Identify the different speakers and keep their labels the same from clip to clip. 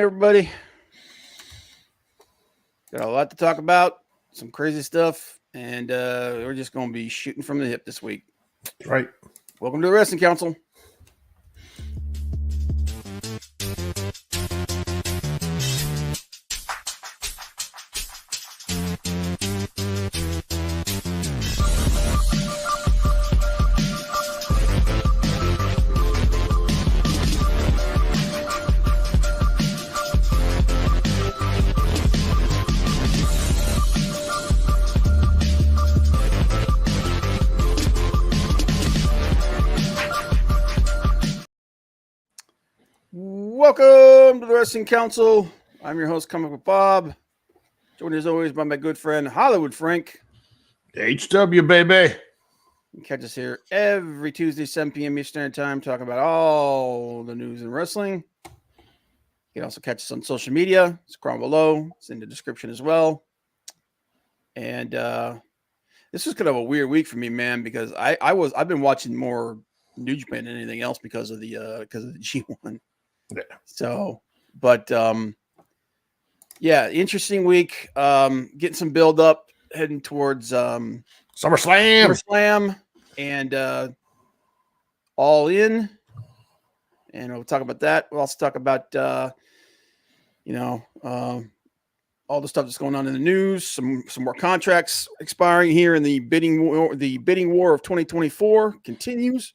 Speaker 1: everybody. Got a lot to talk about, some crazy stuff, and we're just going to be shooting from the hip this week.
Speaker 2: Right.
Speaker 1: Welcome to the Wrestling Council. Welcome to the Wrestling Council. I'm your host, Comic Book Bob. Joined as always by my good friend, Hollywood Frank.
Speaker 2: HW, baby.
Speaker 1: You can catch us here every Tuesday, 7 p.m. Eastern Time, talking about all the news in wrestling. You can also catch us on social media. Scroll below. It's in the description as well. And this was kind of a weird week for me, man, because I've been watching more New Japan than anything else because of the G1.
Speaker 2: Yeah.
Speaker 1: So, but yeah, interesting week. Getting some build up, heading towards
Speaker 2: SummerSlam,
Speaker 1: and All In, and we'll talk about that. We'll also talk about all the stuff that's going on in the news. Some more contracts expiring here, in the bidding war. The bidding war of 2024 continues.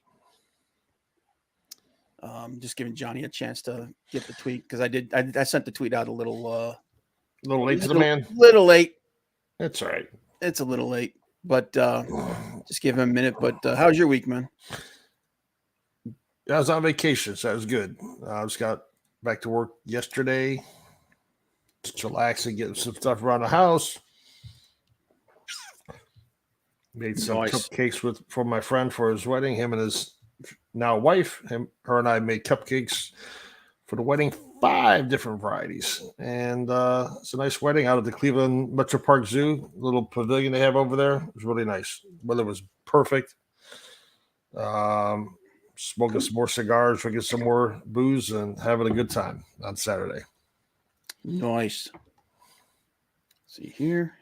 Speaker 1: Just giving Johnny a chance to get the tweet, because I sent the tweet out a little
Speaker 2: late to the man.
Speaker 1: Little late.
Speaker 2: That's all right.
Speaker 1: It's a little late, but just give him a minute. But how's your week, man?
Speaker 2: I was on vacation, so that was good. I just got back to work yesterday. Just relaxing, getting some stuff around the house. Made some cupcakes for my friend for his wedding. Him and his now wife, her and I made cupcakes for the wedding, 5 different varieties, and it's a nice wedding out at the Cleveland Metro Park Zoo, little pavilion they have over there. It was really nice. Weather was perfect. Smoking some more cigars, drinking some more booze, and having a good time on Saturday.
Speaker 1: Nice. See here.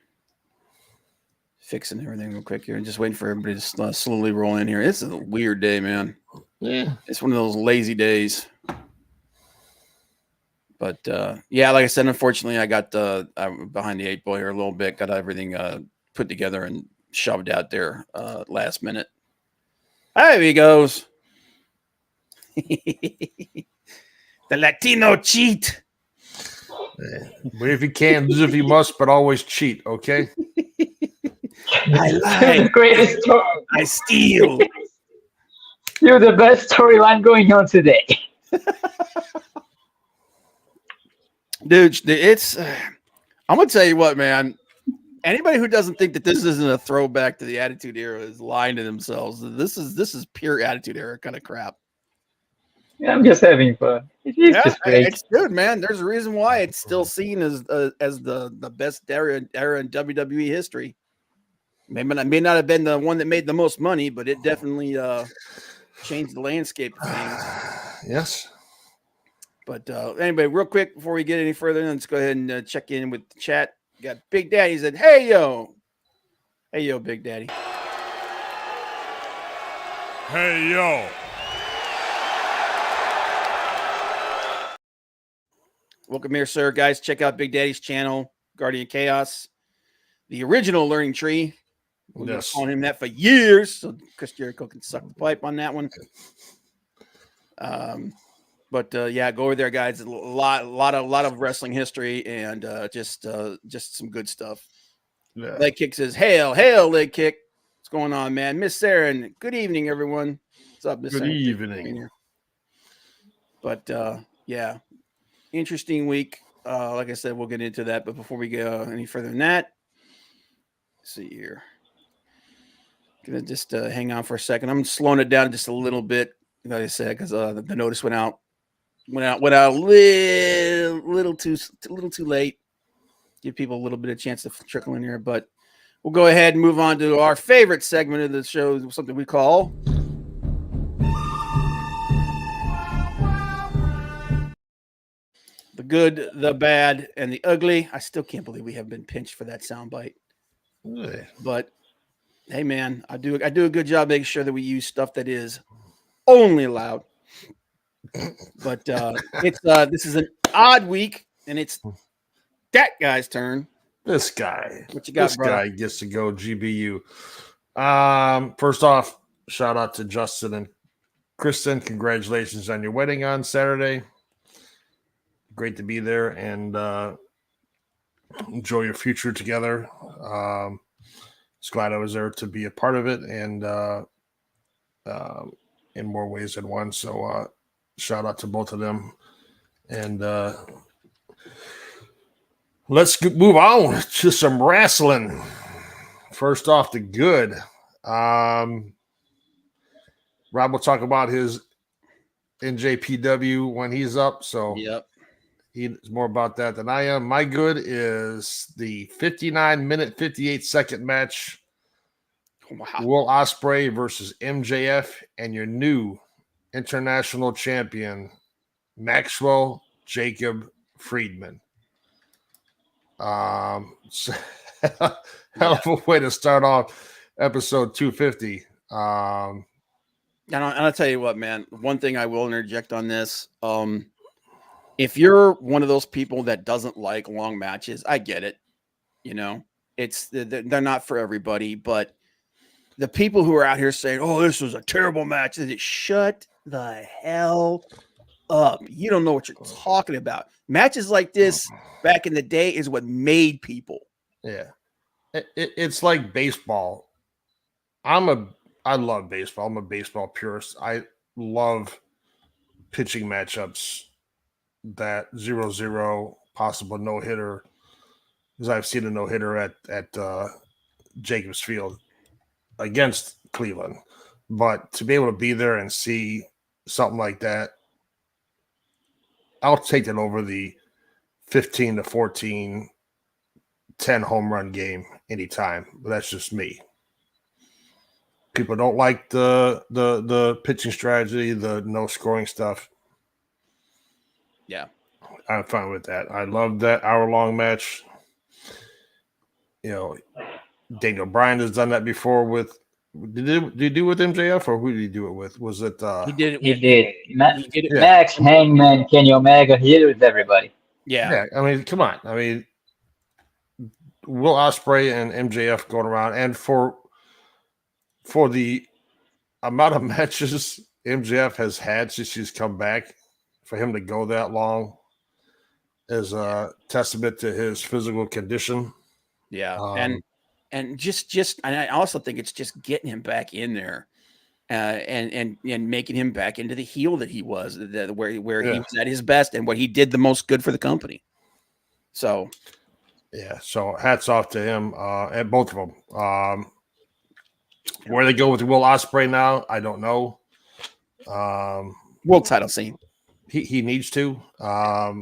Speaker 1: Fixing everything real quick here and just waiting for everybody to slowly roll in here. It's a weird day, man.
Speaker 2: Yeah.
Speaker 1: It's one of those lazy days. But yeah, like I said, unfortunately, I got I'm behind the 8 ball here a little bit. Got everything put together and shoved out there last minute. There he goes. The Latino cheat.
Speaker 2: Win if you can, lose if you must, but always cheat, okay?
Speaker 1: I lie.
Speaker 3: The greatest story.
Speaker 1: I steal.
Speaker 3: You're the best storyline going on today.
Speaker 1: Dude, it's I'm gonna tell you what, man. Anybody who doesn't think that this isn't a throwback to the Attitude Era is lying to themselves. This is pure Attitude Era kind of crap.
Speaker 3: Yeah, I'm just having fun. It's just great.
Speaker 1: It's good, man. There's a reason why it's still seen as the best era in WWE history. May not have been the one that made the most money, but it definitely changed the landscape of things.
Speaker 2: Yes.
Speaker 1: But anyway, real quick before we get any further, let's go ahead and check in with the chat. We got Big Daddy said, "Hey yo, Big Daddy."
Speaker 4: Hey yo.
Speaker 1: Welcome here, sir. Guys, check out Big Daddy's channel, Guardian Chaos, the original Learning Tree. We've been calling him that for years, so Chris Jericho can suck the pipe on that one. But yeah, go over there, guys. A lot of wrestling history and just some good stuff.
Speaker 2: Yeah.
Speaker 1: Leg Kick says, "Hail, Leg Kick. What's going on, man? Miss Saren, good evening, everyone. What's up, Miss Saren?
Speaker 2: Good evening."
Speaker 1: But yeah, interesting week. Like I said, we'll get into that. But before we go any further than that, let's see here. Gonna just hang on for a second. I'm slowing it down just a little bit, like I said, because the notice went out a little too late. Give people a little bit of chance to trickle in here, but we'll go ahead and move on to our favorite segment of the show, something we call the good, the bad, and the ugly. I still can't believe we haven't been pinched for that soundbite.
Speaker 2: Yeah.
Speaker 1: But hey, man, I do a good job making sure that we use stuff that is only allowed. But it's this is an odd week, and it's that guy's turn.
Speaker 2: This guy.
Speaker 1: What you got,
Speaker 2: this
Speaker 1: brother?
Speaker 2: guy gets to go GBU. First off, shout out to Justin and Kristen. Congratulations on your wedding on Saturday. Great to be there and enjoy your future together. Just glad I was there to be a part of it and in more ways than one. So shout out to both of them. And let's move on to some wrestling. First off, the good. Rob will talk about his NJPW when he's up. So
Speaker 1: Yep.
Speaker 2: he's more about that than I am. My good is the 59-minute, 58-second match.
Speaker 1: Wow.
Speaker 2: Will Ospreay versus MJF and your new international champion, Maxwell Jacob Friedman. So hell of a way to start off episode 250.
Speaker 1: And I'll tell you what, man. One thing I will interject on this: if you're one of those people that doesn't like long matches, I get it. You know, they're not for everybody. But the people who are out here saying, "Oh, this was a terrible match," shut the hell up. You don't know what you're talking about. Matches like this back in the day is what made people.
Speaker 2: Yeah. It's like baseball. I love baseball. I'm a baseball purist. I love pitching matchups that 0-0 possible no-hitter, because I've seen a no-hitter at Jacobs Field against Cleveland. But to be able to be there and see something like that, I'll take it over the 15-14 10 home run game anytime. But that's just me. People don't like the pitching strategy, the no scoring stuff.
Speaker 1: Yeah.
Speaker 2: I'm fine with that. I love that hour-long match. You know, Daniel Bryan has done that before with. Did he do it with MJF, or who did he do it with? Was it?
Speaker 1: He did it.
Speaker 3: He did.
Speaker 1: He did it.
Speaker 2: Yeah.
Speaker 3: Max, Hangman, Kenny Omega, he did it with everybody.
Speaker 1: Yeah.
Speaker 2: I mean, come on. I mean, Will Ospreay and MJF going around, and for the amount of matches MJF has had since he's come back, for him to go that long is a testament to his physical condition.
Speaker 1: Yeah. And just and I also think it's just getting him back in there. And making him back into the heel that he was, where he was at his best and what he did the most good for the company. So,
Speaker 2: yeah. So hats off to him and both of them. Where they go with Will Ospreay now, I don't know.
Speaker 1: World title scene.
Speaker 2: He needs to. I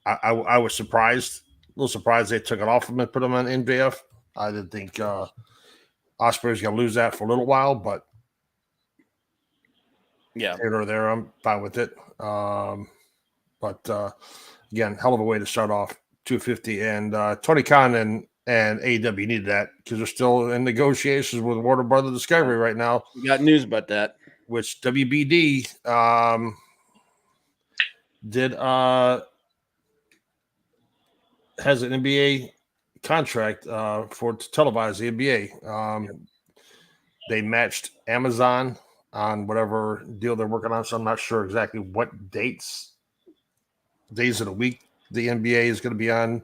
Speaker 2: was surprised, a little surprised they took it off him and put him on MJF. I didn't think Ospreay's going to lose that for a little while, but
Speaker 1: yeah,
Speaker 2: here or there, I'm fine with it. But again, hell of a way to start off 250. And Tony Khan and AEW needed that because they're still in negotiations with Warner Brothers Discovery right now.
Speaker 1: We got news about that.
Speaker 2: Which WBD has an NBA contract for to televise the NBA. They matched Amazon on whatever deal they're working on, so I'm not sure exactly what days of the week the NBA is going to be on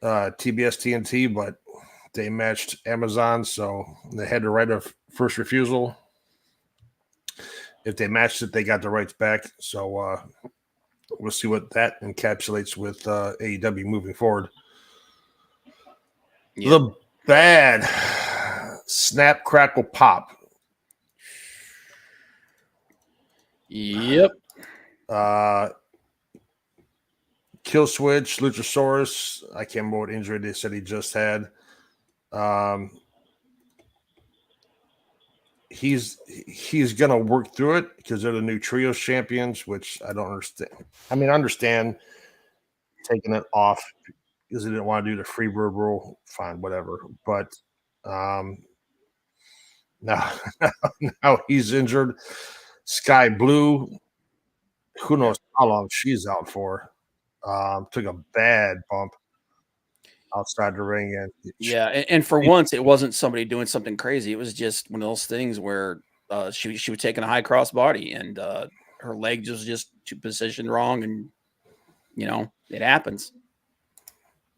Speaker 2: TBS TNT, but they matched Amazon, so they had the right of first refusal. If they matched it, they got the rights back. So we'll see what that encapsulates with AEW moving forward. Yep. The bad snap, crackle, pop.
Speaker 1: Yep.
Speaker 2: Kill Switch, Luchasaurus. I can't remember what injury they said he just had. he's going to work through it because they're the new trios champions, which I don't understand. I mean, I understand taking it off because they didn't want to do the Freebird rule. Fine, whatever. But now he's injured. Sky Blue, who knows how long she's out for. Took a bad bump outside the ring.
Speaker 1: And for once, it wasn't somebody doing something crazy. It was just one of those things where she was taking a high cross body and her leg was just positioned wrong, and it happens.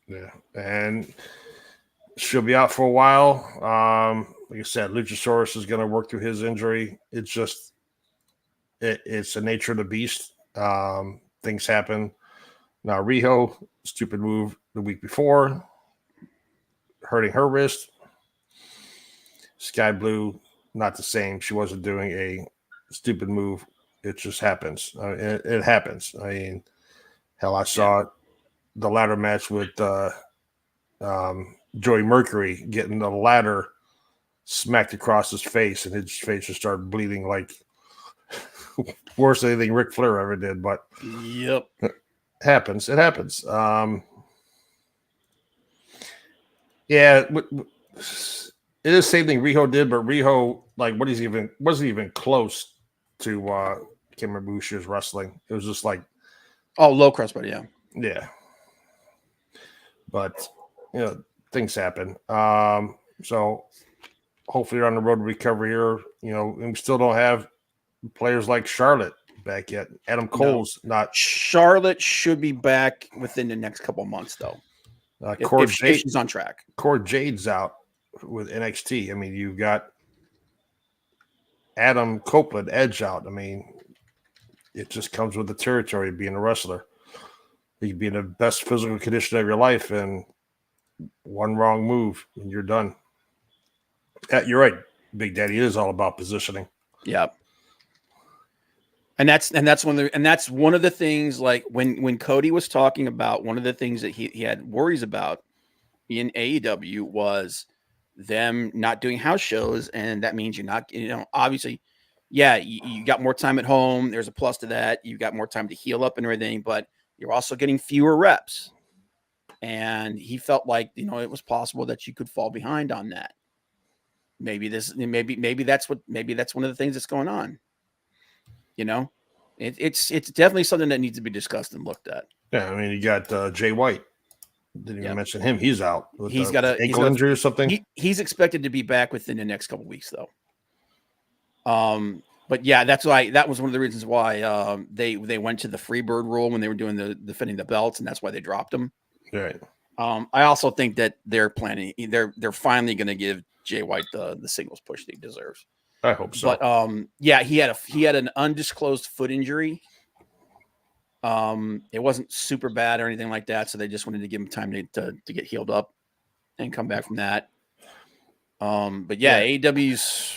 Speaker 2: Yeah, and she'll be out for a while. Like I said, Luchasaurus is going to work through his injury. It's just it's the nature of the beast. Things happen. Now Riho, stupid move the week before, hurting her wrist. Sky Blue, not the same. She wasn't doing a stupid move. It just happens. It happens. I mean, hell, I saw the ladder match with Joey Mercury getting the ladder smacked across his face, and his face just started bleeding like worse than anything Ric Flair ever did. But
Speaker 1: yep,
Speaker 2: it happens. Yeah, it is the same thing Riho did, but Riho wasn't even close to I can't remember who she was wrestling. It was just like
Speaker 1: low cross body,
Speaker 2: yeah. But things happen. So hopefully you're on the road to recovery here. And we still don't have players like Charlotte back yet. Adam Cole's not.
Speaker 1: Charlotte should be back within the next couple of months, though. If she's on track.
Speaker 2: Cord Jade's out with NXT. I mean, you've got Adam Copeland, Edge out. I mean, it just comes with the territory of being a wrestler. You can be in the best physical condition of your life, and one wrong move, and you're done. You're right, Big Daddy. It is all about positioning.
Speaker 1: Yep. And that's one of the things. Like when Cody was talking about, one of the things that he had worries about in AEW was them not doing house shows, and that means you're not. Obviously, you got more time at home. There's a plus to that. You got more time to heal up and everything, but you're also getting fewer reps. And he felt like it was possible that you could fall behind on that. Maybe that's one of the things that's going on. It's definitely something that needs to be discussed and looked at.
Speaker 2: Yeah, I mean, you got Jay White. Didn't even mention him. He's out.
Speaker 1: He's got an
Speaker 2: ankle injury or something.
Speaker 1: He's expected to be back within the next couple of weeks, though. But yeah, that was one of the reasons why they went to the Freebird rule when they were doing the defending the belts, and that's why they dropped him.
Speaker 2: Right.
Speaker 1: I also think that they're planning. They're finally going to give Jay White the singles push that he deserves.
Speaker 2: I hope so.
Speaker 1: But he had an undisclosed foot injury. It wasn't super bad or anything like that, so they just wanted to give him time to get healed up and come back from that. But AEW's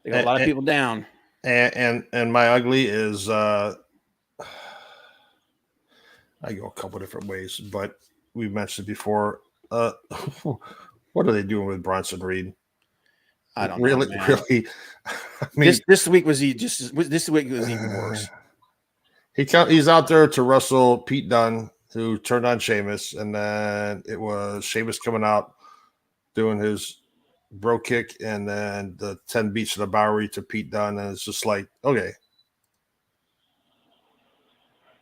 Speaker 1: they got a lot of people down.
Speaker 2: And my ugly is I go a couple different ways, but we mentioned before. What are they doing with Bronson Reed?
Speaker 1: I don't
Speaker 2: really,
Speaker 1: know,
Speaker 2: really. I mean,
Speaker 1: this week was even worse.
Speaker 2: He's out there to wrestle Pete Dunne, who turned on Sheamus, and then it was Sheamus coming out doing his bro kick, and then the 10 beats of the Bowery to Pete Dunne, and it's just like, okay.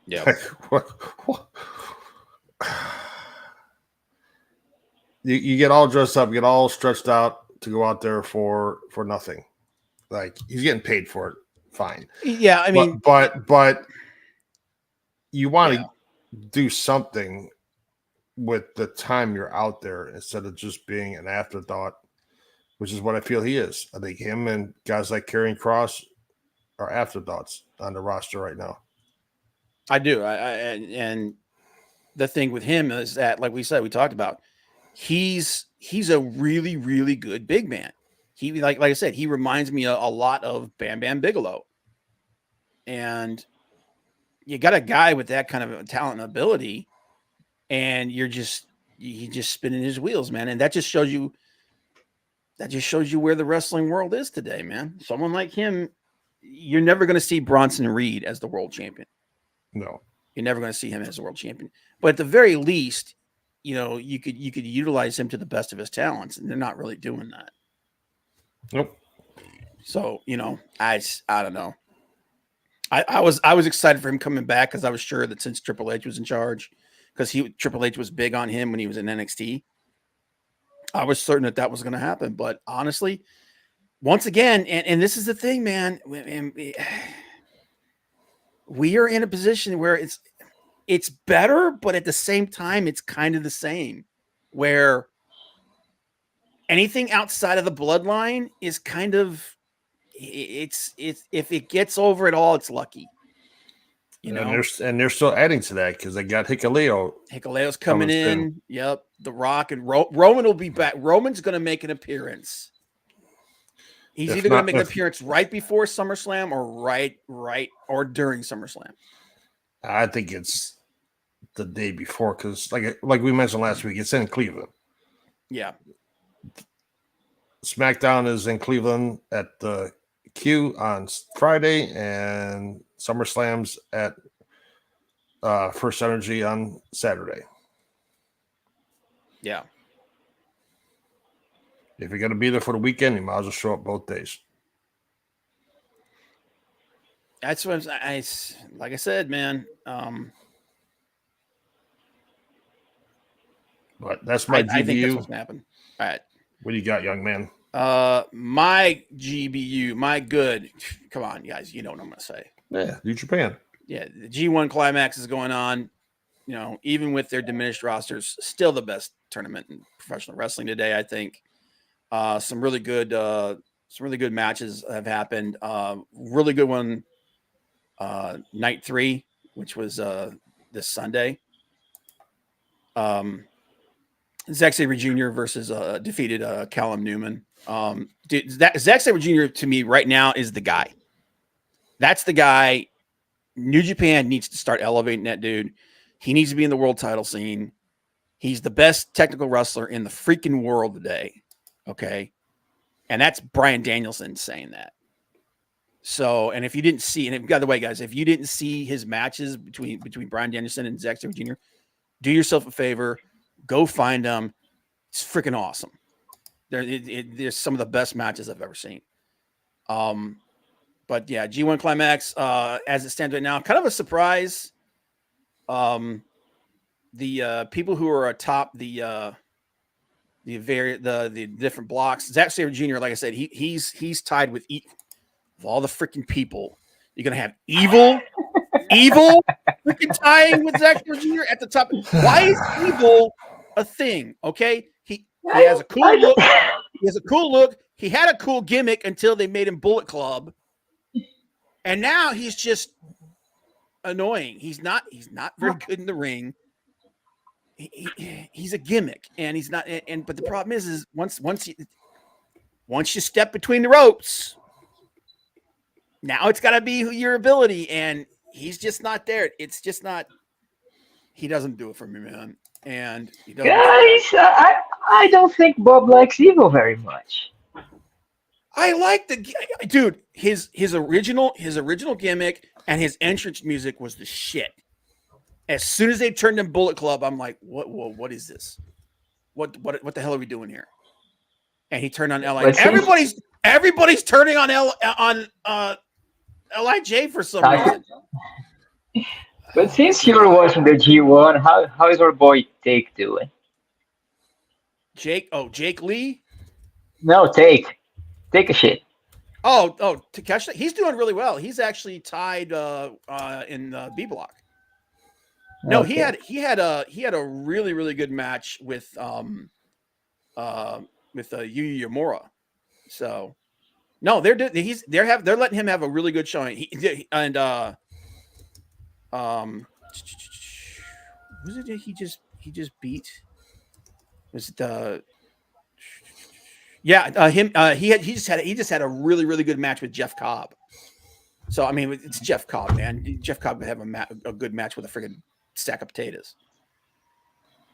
Speaker 1: Yeah.
Speaker 2: Like, what? You get all dressed up, get all stretched out to go out there for nothing. Like, he's getting paid for it. Fine.
Speaker 1: Yeah, I mean,
Speaker 2: but you want to do something with the time you're out there instead of just being an afterthought, which is what I feel he is. I think him and guys like Karrion Kross are afterthoughts on the roster right now.
Speaker 1: I do. And the thing with him is that, like we said, we talked about, he's a really, really good big man. He like I said, he reminds me a lot of Bam Bam Bigelow. And you got a guy with that kind of talent and ability, and he's just spinning his wheels, man. And that just shows you that just shows you where the wrestling world is today, man. Someone like him, you're never going to see Bronson Reed as the world champion.
Speaker 2: No,
Speaker 1: you're never going to see him as a world champion. But at the very least, you could utilize him to the best of his talents, and they're not really doing that.
Speaker 2: Nope.
Speaker 1: So I don't know. I was excited for him coming back because I was sure that since Triple H was in charge, because Triple H was big on him when he was in NXT. I was certain that was going to happen, but honestly, once again, and this is the thing, man, we are in a position where it's better, but at the same time, it's kind of the same, where anything outside of the bloodline is kind of it's if it gets over at all, it's lucky.
Speaker 2: And they're still adding to that because they got Hikuleo.
Speaker 1: Hikuleo's coming in. Yep, The Rock and Roman will be back. Roman's going to make an appearance. He's either going to make an appearance right before SummerSlam or during SummerSlam.
Speaker 2: I think it's the day before because, like we mentioned last week, it's in Cleveland.
Speaker 1: Yeah.
Speaker 2: SmackDown is in Cleveland at the Q on Friday, and SummerSlam's at First Energy on Saturday.
Speaker 1: Yeah.
Speaker 2: If you're going to be there for the weekend, you might as well show up both days.
Speaker 1: That's what like I said, man.
Speaker 2: But that's my GBU.
Speaker 1: I think that's what's going to happen. All right.
Speaker 2: What do you got, young man?
Speaker 1: My GBU, my good. Come on, guys. You know what I'm going to say.
Speaker 2: Yeah, New Japan.
Speaker 1: Yeah, the G1 Climax is going on. Even with their diminished rosters, still the best tournament in professional wrestling today, I think. Some really good matches have happened. Really good one, night 3, which was this Sunday. Zack Sabre Jr. versus defeated Callum Newman. Zack Sabre Jr. to me right now is the guy. That's the guy. New Japan needs to start elevating that dude. He needs to be in the world title scene. He's the best technical wrestler in the freaking world today. Okay. And that's Bryan Danielson saying that. So, and if you didn't see, and by the way, guys, if you didn't see his matches between Bryan Danielson and Zack Sabre Jr., do yourself a favor, go find them. It's freaking awesome. There's some of the best matches I've ever seen. But yeah, G1 Climax, as it stands right now, kind of a surprise. The people who are atop the different blocks, Zack Sabre Jr., like I said, he's tied with of all the freaking people. You're gonna have evil freaking tying with Zack Sabre Jr. at the top. Why is evil a thing? Okay, he has a cool look. He has a cool look. He had a cool gimmick until they made him Bullet Club, and now he's just annoying. He's not very good in the ring. He's a gimmick, and he's not. But the problem is once you step between the ropes, now it's got to be your ability, and he's just not there. It's just not. He doesn't do it for me, man. And he doesn't.
Speaker 3: Guys, I don't think Bob likes Evil very much.
Speaker 1: I like the dude. His original gimmick and his entrance music was the shit. As soon as they turned in Bullet Club, I'm like, what is this? What the hell are we doing here? And he turned on LI. Everybody's turning on LIJ for some reason.
Speaker 3: But since you're watching the G1, how is our boy Take doing?
Speaker 1: Jake Lee?
Speaker 3: No, Take a shit.
Speaker 1: Oh, Takeshita. He's doing really well. He's actually tied in B block. No, okay. he had a really, really good match with Yuya Uemura. So no, they're letting him have a really good showing. Was it he just beat? Was it he just had a really, really good match with Jeff Cobb. So I mean, it's Jeff Cobb, man. Jeff Cobb would have a good match with a friggin' stack of potatoes.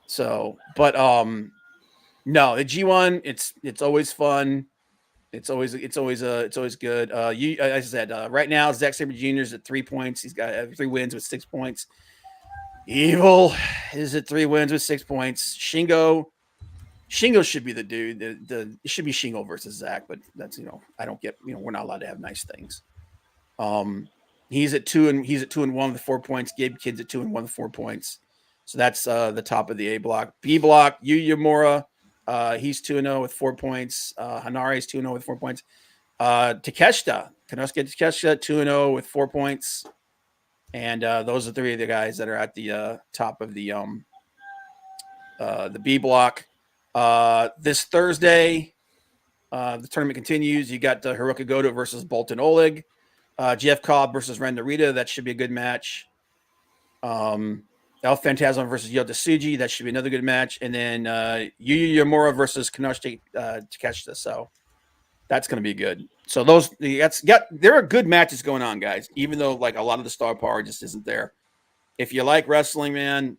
Speaker 1: So, but No, the G1, it's always fun. It's always good. As I said, right now Zack Sabre Jr. is at 3 points. He's got 3 wins with 6 points. Evil is at 3 wins with 6 points. Shingo should be the dude. It should be Shingo versus Zack, but that's I don't get we're not allowed to have nice things. He's at 2-1 with 4 points. Gabe Kidd's at 2-1 with 4 points. So that's the top of the A block. B block, Yuya Mura. He's 2-0 with 4 points. Hanare is 2-0 with 4 points. Takeshita, Konosuke Takeshita, 2-0 with 4 points. And those are 3 of the guys that are at the top of the B block. This Thursday, the tournament continues. You got Hiroki Goto versus Bolton Oleg. Jeff Cobb versus Ren Narita. That should be a good match. El Phantasm versus Yota Tsuji. That should be another good match. And then Yuya Yamura versus Konosuke Takeshita. So that's going to be good. So there are good matches going on, guys. Even though like a lot of the star power just isn't there. If you like wrestling, man,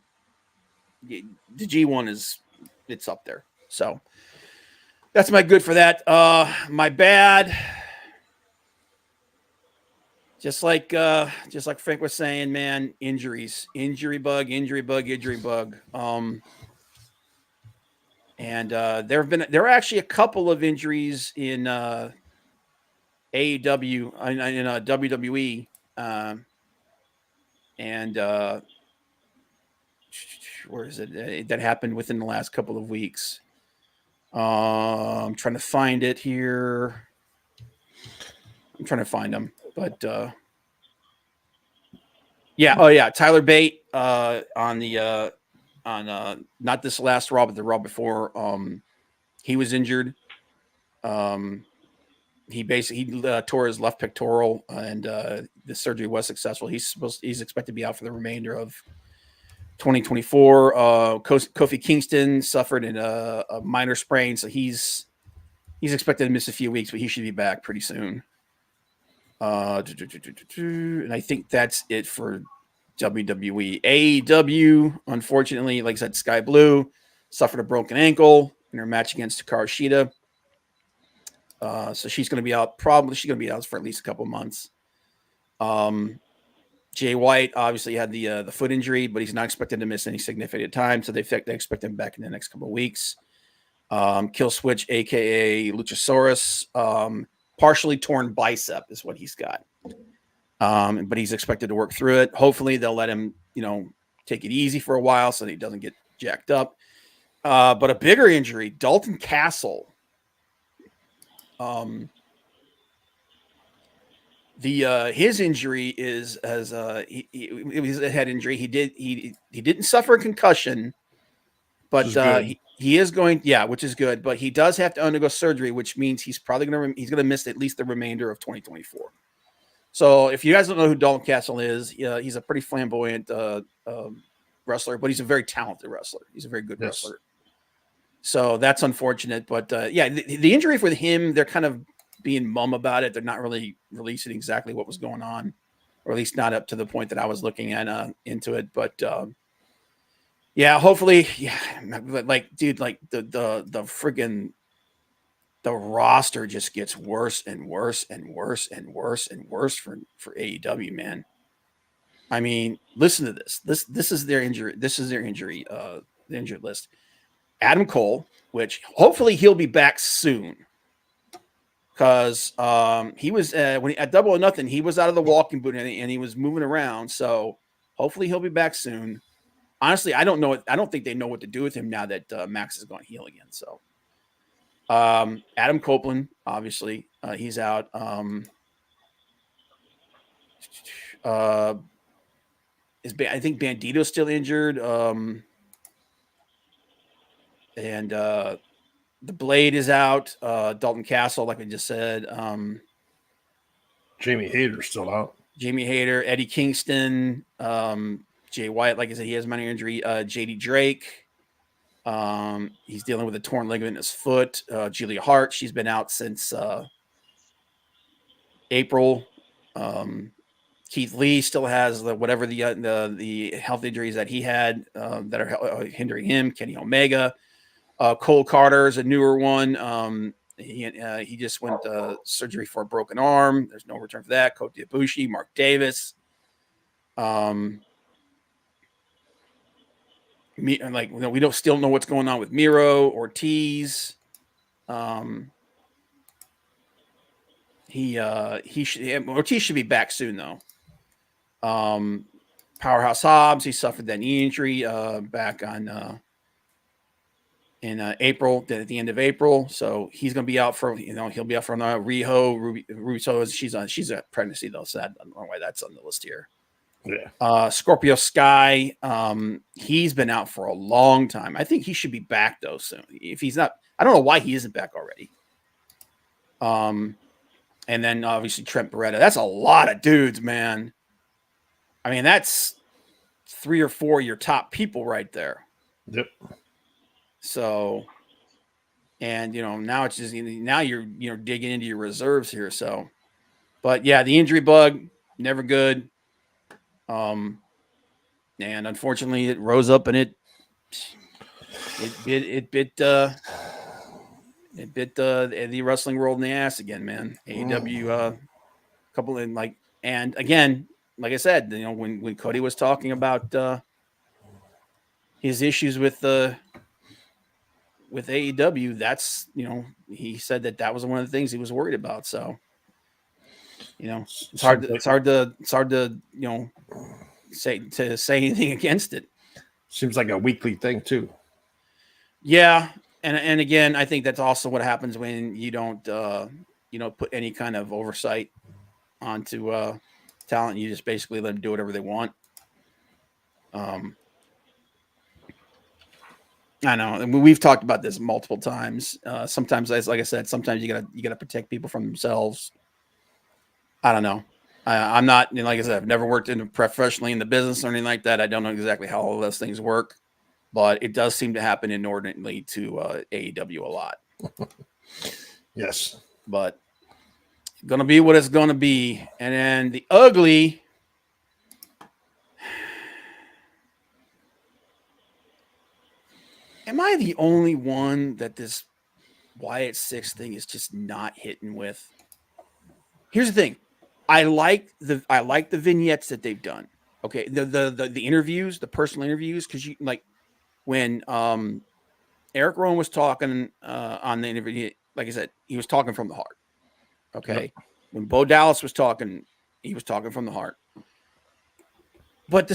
Speaker 1: the G1 it's up there. So that's my good for that. My bad. Just like Frank was saying, man, injuries, injury bug. And there are actually a couple of injuries in AEW in WWE, and where is it? That happened within the last couple of weeks. I'm trying to find it here. I'm trying to find them, but Tyler Bate on not this last Raw, but the Raw before, he was injured. He basically tore his left pectoral, and the surgery was successful. He's expected to be out for the remainder of 2024. Kofi Kingston suffered a minor sprain, so he's expected to miss a few weeks, but he should be back pretty soon. And I think that's it for WWE. AEW, unfortunately, like I said, Sky Blue suffered a broken ankle in her match against Takara Shida. So she's going to be out. She's going to be out for at least a couple months. Jay White obviously had the foot injury, but he's not expected to miss any significant time. So they expect him back in the next couple of weeks. Kill Switch, aka Luchasaurus, partially torn bicep is what he's got. But he's expected to work through it. Hopefully they'll let him, take it easy for a while so that he doesn't get jacked up. But a bigger injury, Dalton Castle. His injury is it was a head injury. He didn't suffer a concussion, but he is going, which is good. But he does have to undergo surgery, which means he's probably going to miss at least the remainder of 2024. So if you guys don't know who Dalton Castle is, he's a pretty flamboyant wrestler, but he's a very talented wrestler. He's a very good wrestler. So that's unfortunate, but the injury for him, they're kind of being mum about it. They're not really releasing exactly what was going on, or at least not up to the point that I was looking at into it. But hopefully, like, dude, like the friggin' the roster just gets worse and worse and worse and worse and worse for AEW, man. I mean, listen to this. This is their injury. This is their injury. The injured list. Adam Cole, which hopefully he'll be back soon, because he was when at Double or Nothing, he was out of the walking boot and he was moving around. So hopefully he'll be back soon. Honestly, I don't know. I don't think they know what to do with him now that Max has gone heel again. So Adam Copeland, obviously, he's out. I think Bandito's still injured. And the Blade is out. Dalton Castle, like I just said.
Speaker 2: Jamie Hayter's still out.
Speaker 1: Jamie Hayter, Eddie Kingston, Jay White, like I said, he has minor injury. JD Drake, he's dealing with a torn ligament in his foot. Julia Hart, she's been out since April. Keith Lee still has the health injuries that he had that are hindering him. Kenny Omega. Cole Carter is a newer one. He just went surgery for a broken arm. There's no return for that. Kota Ibushi, Mark Davis. We don't still know what's going on with Miro, Ortiz. Ortiz should be back soon though. Powerhouse Hobbs, he suffered that knee injury back on in April, at the end of April. So he's going to be out for, he'll be out for Riho. Russo, she's a pregnancy though, so I don't know why that's on the list here.
Speaker 2: Yeah.
Speaker 1: Scorpio Sky, he's been out for a long time. I think he should be back though soon. If he's not, I don't know why he isn't back already. And then obviously Trent Beretta. That's a lot of dudes, man. I mean, that's 3 or 4 of your top people right there.
Speaker 2: Yep.
Speaker 1: So, and now it's just now you're digging into your reserves here. So, but yeah, the injury bug never good. And unfortunately, it rose up and it bit the wrestling world in the ass again, man. AEW, couple in and again, like I said, when Cody was talking about his issues with AEW, that's he said that was one of the things he was worried about. So it's hard to say anything against it.
Speaker 2: Seems like a weekly thing too.
Speaker 1: Yeah, and again, I think that's also what happens when you don't put any kind of oversight onto talent. You just basically let them do whatever they want. I know, and we've talked about this multiple times. Sometimes, like I said, sometimes you gotta protect people from themselves. I don't know. I'm not, like I said, I've never worked professionally in the business or anything like that. I don't know exactly how all those things work, but it does seem to happen inordinately to AEW a lot.
Speaker 2: Yes,
Speaker 1: but gonna be what it's gonna be, and then the ugly. Am I the only one that this Wyatt Six thing is just not hitting with? Here's the thing. I like the vignettes that they've done. Okay. The interviews, the personal interviews, because you when Eric Rowan was talking on the interview, like I said, he was talking from the heart. Okay. Yep. When Bo Dallas was talking, he was talking from the heart. But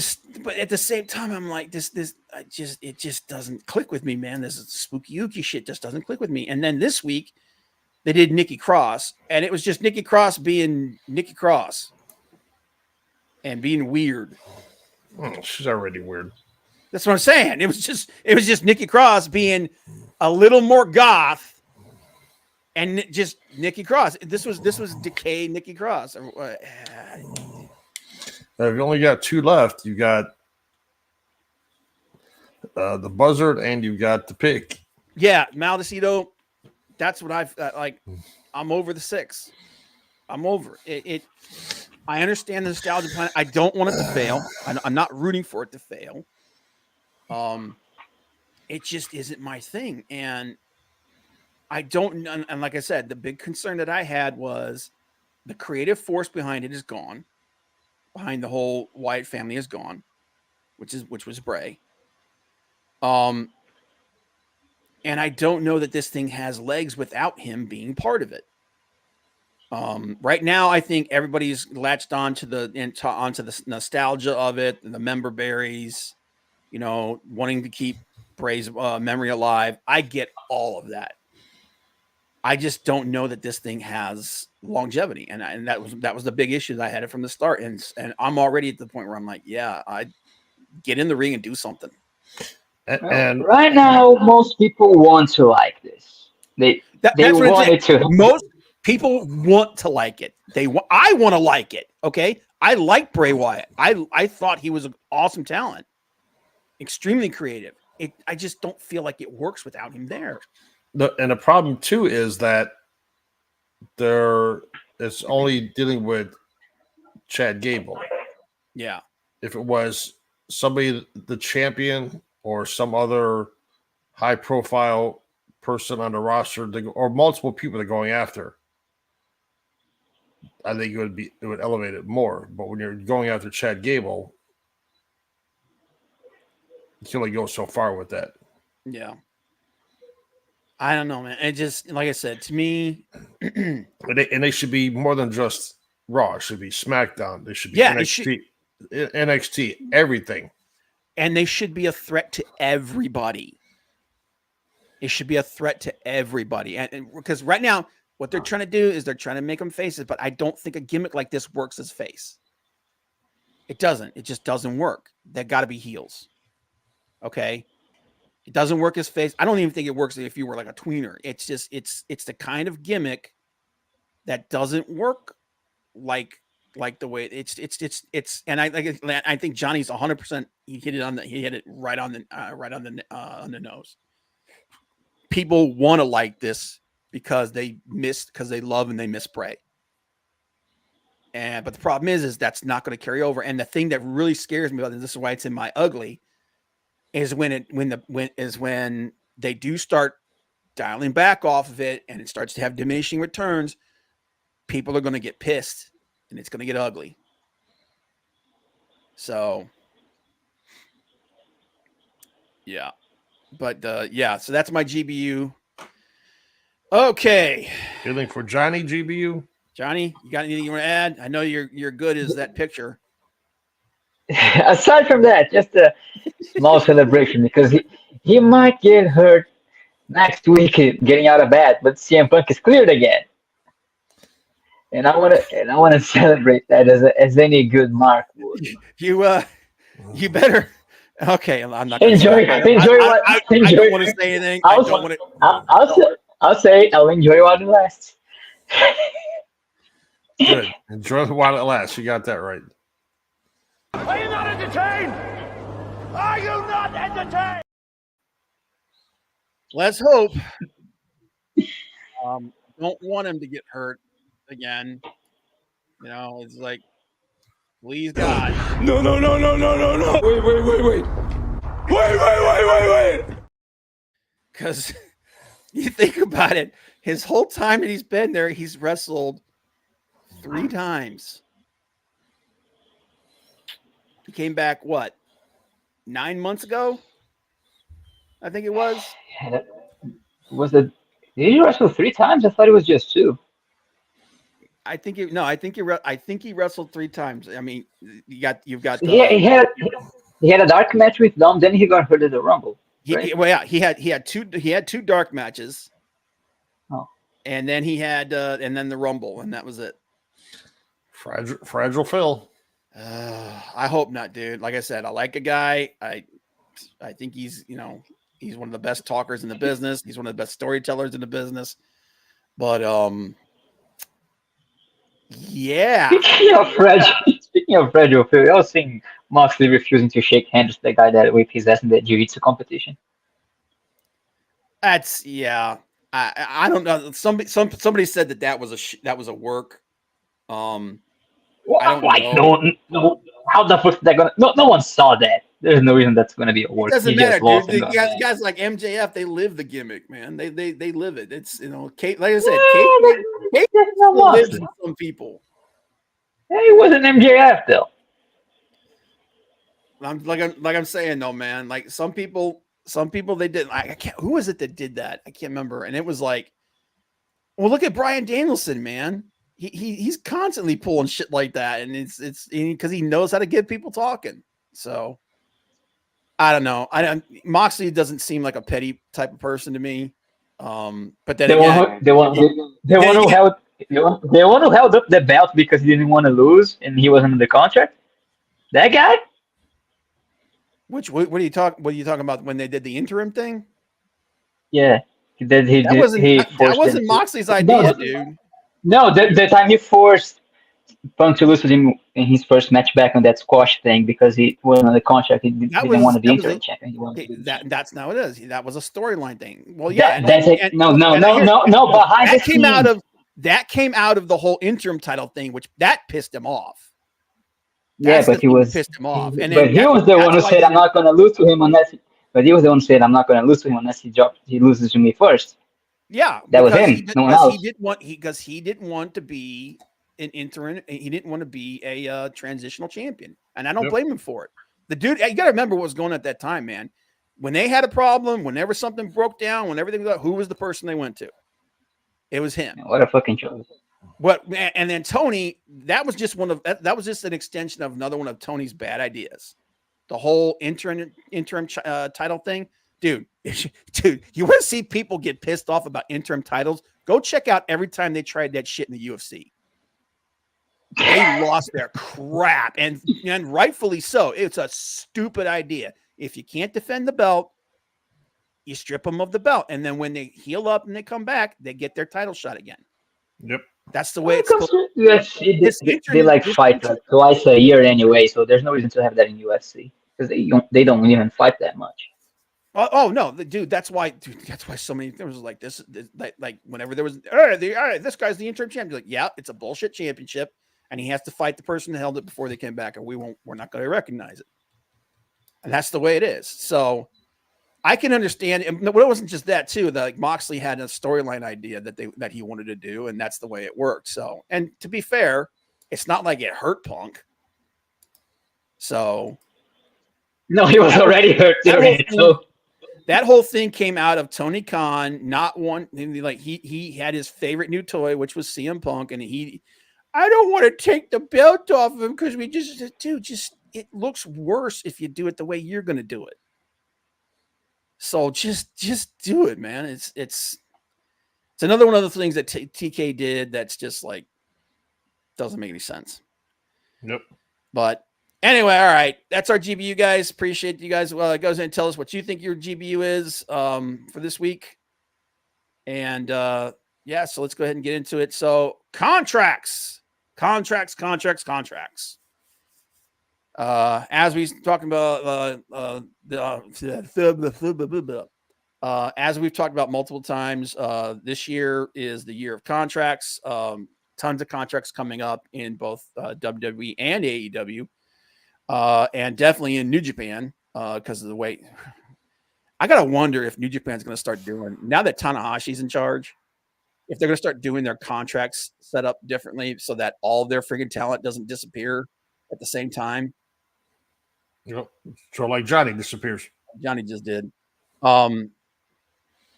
Speaker 1: at the same time, I'm like, it just doesn't click with me, man. This spooky ooky shit just doesn't click with me. And then this week, they did Nikki Cross, and it was just Nikki Cross being Nikki Cross and being weird.
Speaker 2: She's already weird.
Speaker 1: That's what I'm saying. It was just Nikki Cross being a little more goth, and just Nikki Cross. This was decay Nikki Cross.
Speaker 2: You've only got 2 left. You got the Buzzard, and you got the Pig.
Speaker 1: Yeah, Maldacito. That's what I've like. I'm over the 6. I'm over it. I understand the nostalgia plan. I don't want it to fail. I'm not rooting for it to fail. It just isn't my thing, and I don't. And like I said, the big concern that I had was the creative force behind it is gone. Behind the whole Wyatt family is gone, which was Bray. And I don't know that this thing has legs without him being part of it. Right now, I think everybody's latched onto the nostalgia of it, the member berries, wanting to keep Bray's memory alive. I get all of that. I just don't know that this thing has longevity, and that was the big issue that I had it from the start. And I'm already at the point where I'm like, yeah, I get in the ring and do something.
Speaker 2: And
Speaker 3: right now, most people want to like this. They want it to.
Speaker 1: Most people want to like it. I want to like it. Okay, I like Bray Wyatt. I thought he was an awesome talent, extremely creative. I just don't feel like it works without him there.
Speaker 2: And the problem too is that it's only dealing with Chad Gable.
Speaker 1: Yeah.
Speaker 2: If it was somebody, the champion or some other high-profile person on the roster or multiple people they're going after, I think it would elevate it more. But when you're going after Chad Gable, you can only go so far with that.
Speaker 1: Yeah. I don't know, man. It just, like I said, to me,
Speaker 2: and they should be more than just Raw. It should be SmackDown. They should be NXT, everything.
Speaker 1: And they should be a threat to everybody. It should be a threat to everybody. And because right now, what they're trying to do is they're trying to make them faces, but I don't think a gimmick like this works as face. It doesn't. It just doesn't work. They've got to be heels. Okay? It doesn't work as face. I don't even think it works if you were like a tweener. It's just, it's the kind of gimmick that doesn't work like the way it's, and I think Johnny's 100%. He hit it right on the nose. People want to like this because they love and they miss Bray. But the problem is that's not going to carry over. And the thing that really scares me about this is why it's in my ugly, is when they do start dialing back off of it and it starts to have diminishing returns. People are going to get pissed and it's going to get ugly. So, yeah. But so that's my GBU. Okay.
Speaker 2: Anything for Johnny GBU?
Speaker 1: Johnny, you got anything you want to add? I know you're good as that picture.
Speaker 3: Aside from that, just a small celebration because he might get hurt next week getting out of bed, but CM Punk is cleared again. And I want to celebrate that as any good Mark would.
Speaker 1: You better. Okay, I'm not.
Speaker 3: Enjoy.
Speaker 1: I don't want to say anything. I'll say I'll enjoy while it lasts.
Speaker 2: Good. Enjoy while it lasts. You got that right.
Speaker 4: Are you not entertained? Are you not entertained?
Speaker 1: Let's hope. Don't want him to get hurt again. You know, it's like, please God.
Speaker 4: No. Wait.
Speaker 1: Because you think about it, his whole time that he's been there, he's wrestled 3 times. He came back, 9 months ago? I think it was.
Speaker 3: Did he wrestle 3 times? I thought it was just 2.
Speaker 1: I think he wrestled 3 times. I mean, you've got.
Speaker 3: He had a dark match with Dom. Then he got hurt at the Rumble. Right?
Speaker 1: He had 2 dark matches.
Speaker 3: Oh.
Speaker 1: And then he had and then the Rumble, and that was it.
Speaker 2: Fragile Phil.
Speaker 1: I hope not, dude. Like I said, I like a guy. I think he's he's one of the best talkers in the business. He's one of the best storytellers in the business. But yeah.
Speaker 3: Speaking of fragile Phil, I was seeing Moxley refusing to shake hands with the guy that whipped his ass in the jiu-jitsu competition.
Speaker 1: That's I don't know. Somebody said that was a work. I don't know.
Speaker 3: No. How the fuck is that gonna? No one saw that. There's no reason that's gonna be a work.
Speaker 1: It doesn't matter, dude. The guys like MJF, they live the gimmick, man. They live it. It's Kate. Like I said, Kate lives in some people.
Speaker 3: Hey, it wasn't MJF though.
Speaker 1: I'm saying though, man. Like some people they did. I can't. Who was it that did that? I can't remember. And it was like, well, look at Bryan Danielson, man. He's constantly pulling shit like that, and it's because he knows how to get people talking. So I don't know. Moxley doesn't seem like a petty type of person to me. But then
Speaker 3: they want to held up the belt because he didn't want to lose and he wasn't in the contract. That guy.
Speaker 1: What are you talking about when they did the interim thing?
Speaker 3: Yeah,
Speaker 1: that wasn't Moxley's idea, dude.
Speaker 3: No, the time he forced Punk to lose to him in his first match back on that squash thing because he wasn't on the contract. He didn't want to be interim champion.
Speaker 1: That's not what it is. That was a storyline thing. Well, yeah.
Speaker 3: No. Behind
Speaker 1: that came out of the whole interim title thing, which that pissed him off.
Speaker 3: But he was
Speaker 1: pissed him off.
Speaker 3: But he was the one who said, "I'm not going to lose to him unless But he was the one who said, "I'm not going to lose to him unless he loses to me first."
Speaker 1: Yeah,
Speaker 3: That was
Speaker 1: because
Speaker 3: him. No one else.
Speaker 1: he didn't want to be an interim. He didn't want to be a transitional champion, and I don't blame him for it. The dude, you got to remember what was going on at that time, man. When they had a problem, whenever something broke down, when everything was, who was the person they went to? It was him.
Speaker 3: What a fucking choice.
Speaker 1: And then Tony, that was just that was just an extension of another one of Tony's bad ideas. The whole interim title thing, dude. You want to see people get pissed off about interim titles? Go check out every time they tried that shit in the UFC. They lost their crap, and rightfully so. It's a stupid idea. If you can't defend the belt, you strip them of the belt, and then when they heal up and they come back, they get their title shot again.
Speaker 2: Yep.
Speaker 1: That's the way
Speaker 3: it's supposed to UFC. They like fight like twice a year anyway, so there's no reason to have that in UFC because they don't even fight that much.
Speaker 1: Oh no, dude. That's why so many things like this. Like whenever there was, all right, this guy's the interim champion. Like, yeah, it's a bullshit championship, and he has to fight the person that held it before they came back, and we're not going to recognize it. And that's the way it is. So I can understand. And it wasn't just that too. That like Moxley had a storyline idea that he wanted to do, and that's the way it worked. So, and to be fair, it's not like it hurt Punk. So,
Speaker 3: no, he was already hurt.
Speaker 1: That whole thing came out of Tony Khan not wanting, like he had his favorite new toy, which was CM Punk, and I don't want to take the belt off of him because it looks worse if you do it the way you're going to do it. So just do it, man. It's another one of the things that TK did that's just like doesn't make any sense.
Speaker 2: Yep.
Speaker 1: But anyway, all right. That's our GBU, guys. Appreciate you guys. Well, it goes in and tell us what you think your GBU is for this week. And yeah, so let's go ahead and get into it. So contracts. As we talking about as we've talked about multiple times, this year is the year of contracts. Tons of contracts coming up in both WWE and AEW. And definitely in New Japan, because of the way I gotta wonder if New Japan's gonna start doing now that Tanahashi's in charge, if they're gonna start doing their contracts set up differently so that all their friggin' talent doesn't disappear at the same time.
Speaker 2: Yep. So like Johnny disappears.
Speaker 1: Johnny just did.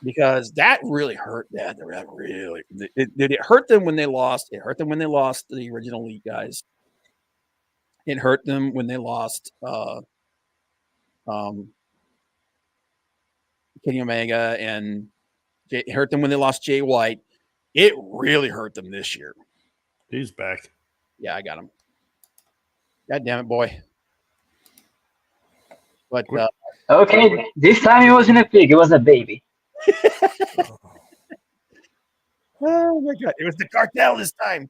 Speaker 1: Because that really hurt that really it hurt them when they lost. It hurt them when they lost the original Elite guys. It hurt them when they lost Kenny Omega, and it hurt them when they lost Jay White. It really hurt them this year.
Speaker 2: He's back.
Speaker 1: Yeah, I got him. God damn it, boy. But
Speaker 3: okay, this time it wasn't a pig; it was a baby.
Speaker 1: Oh my God, it was the cartel this time.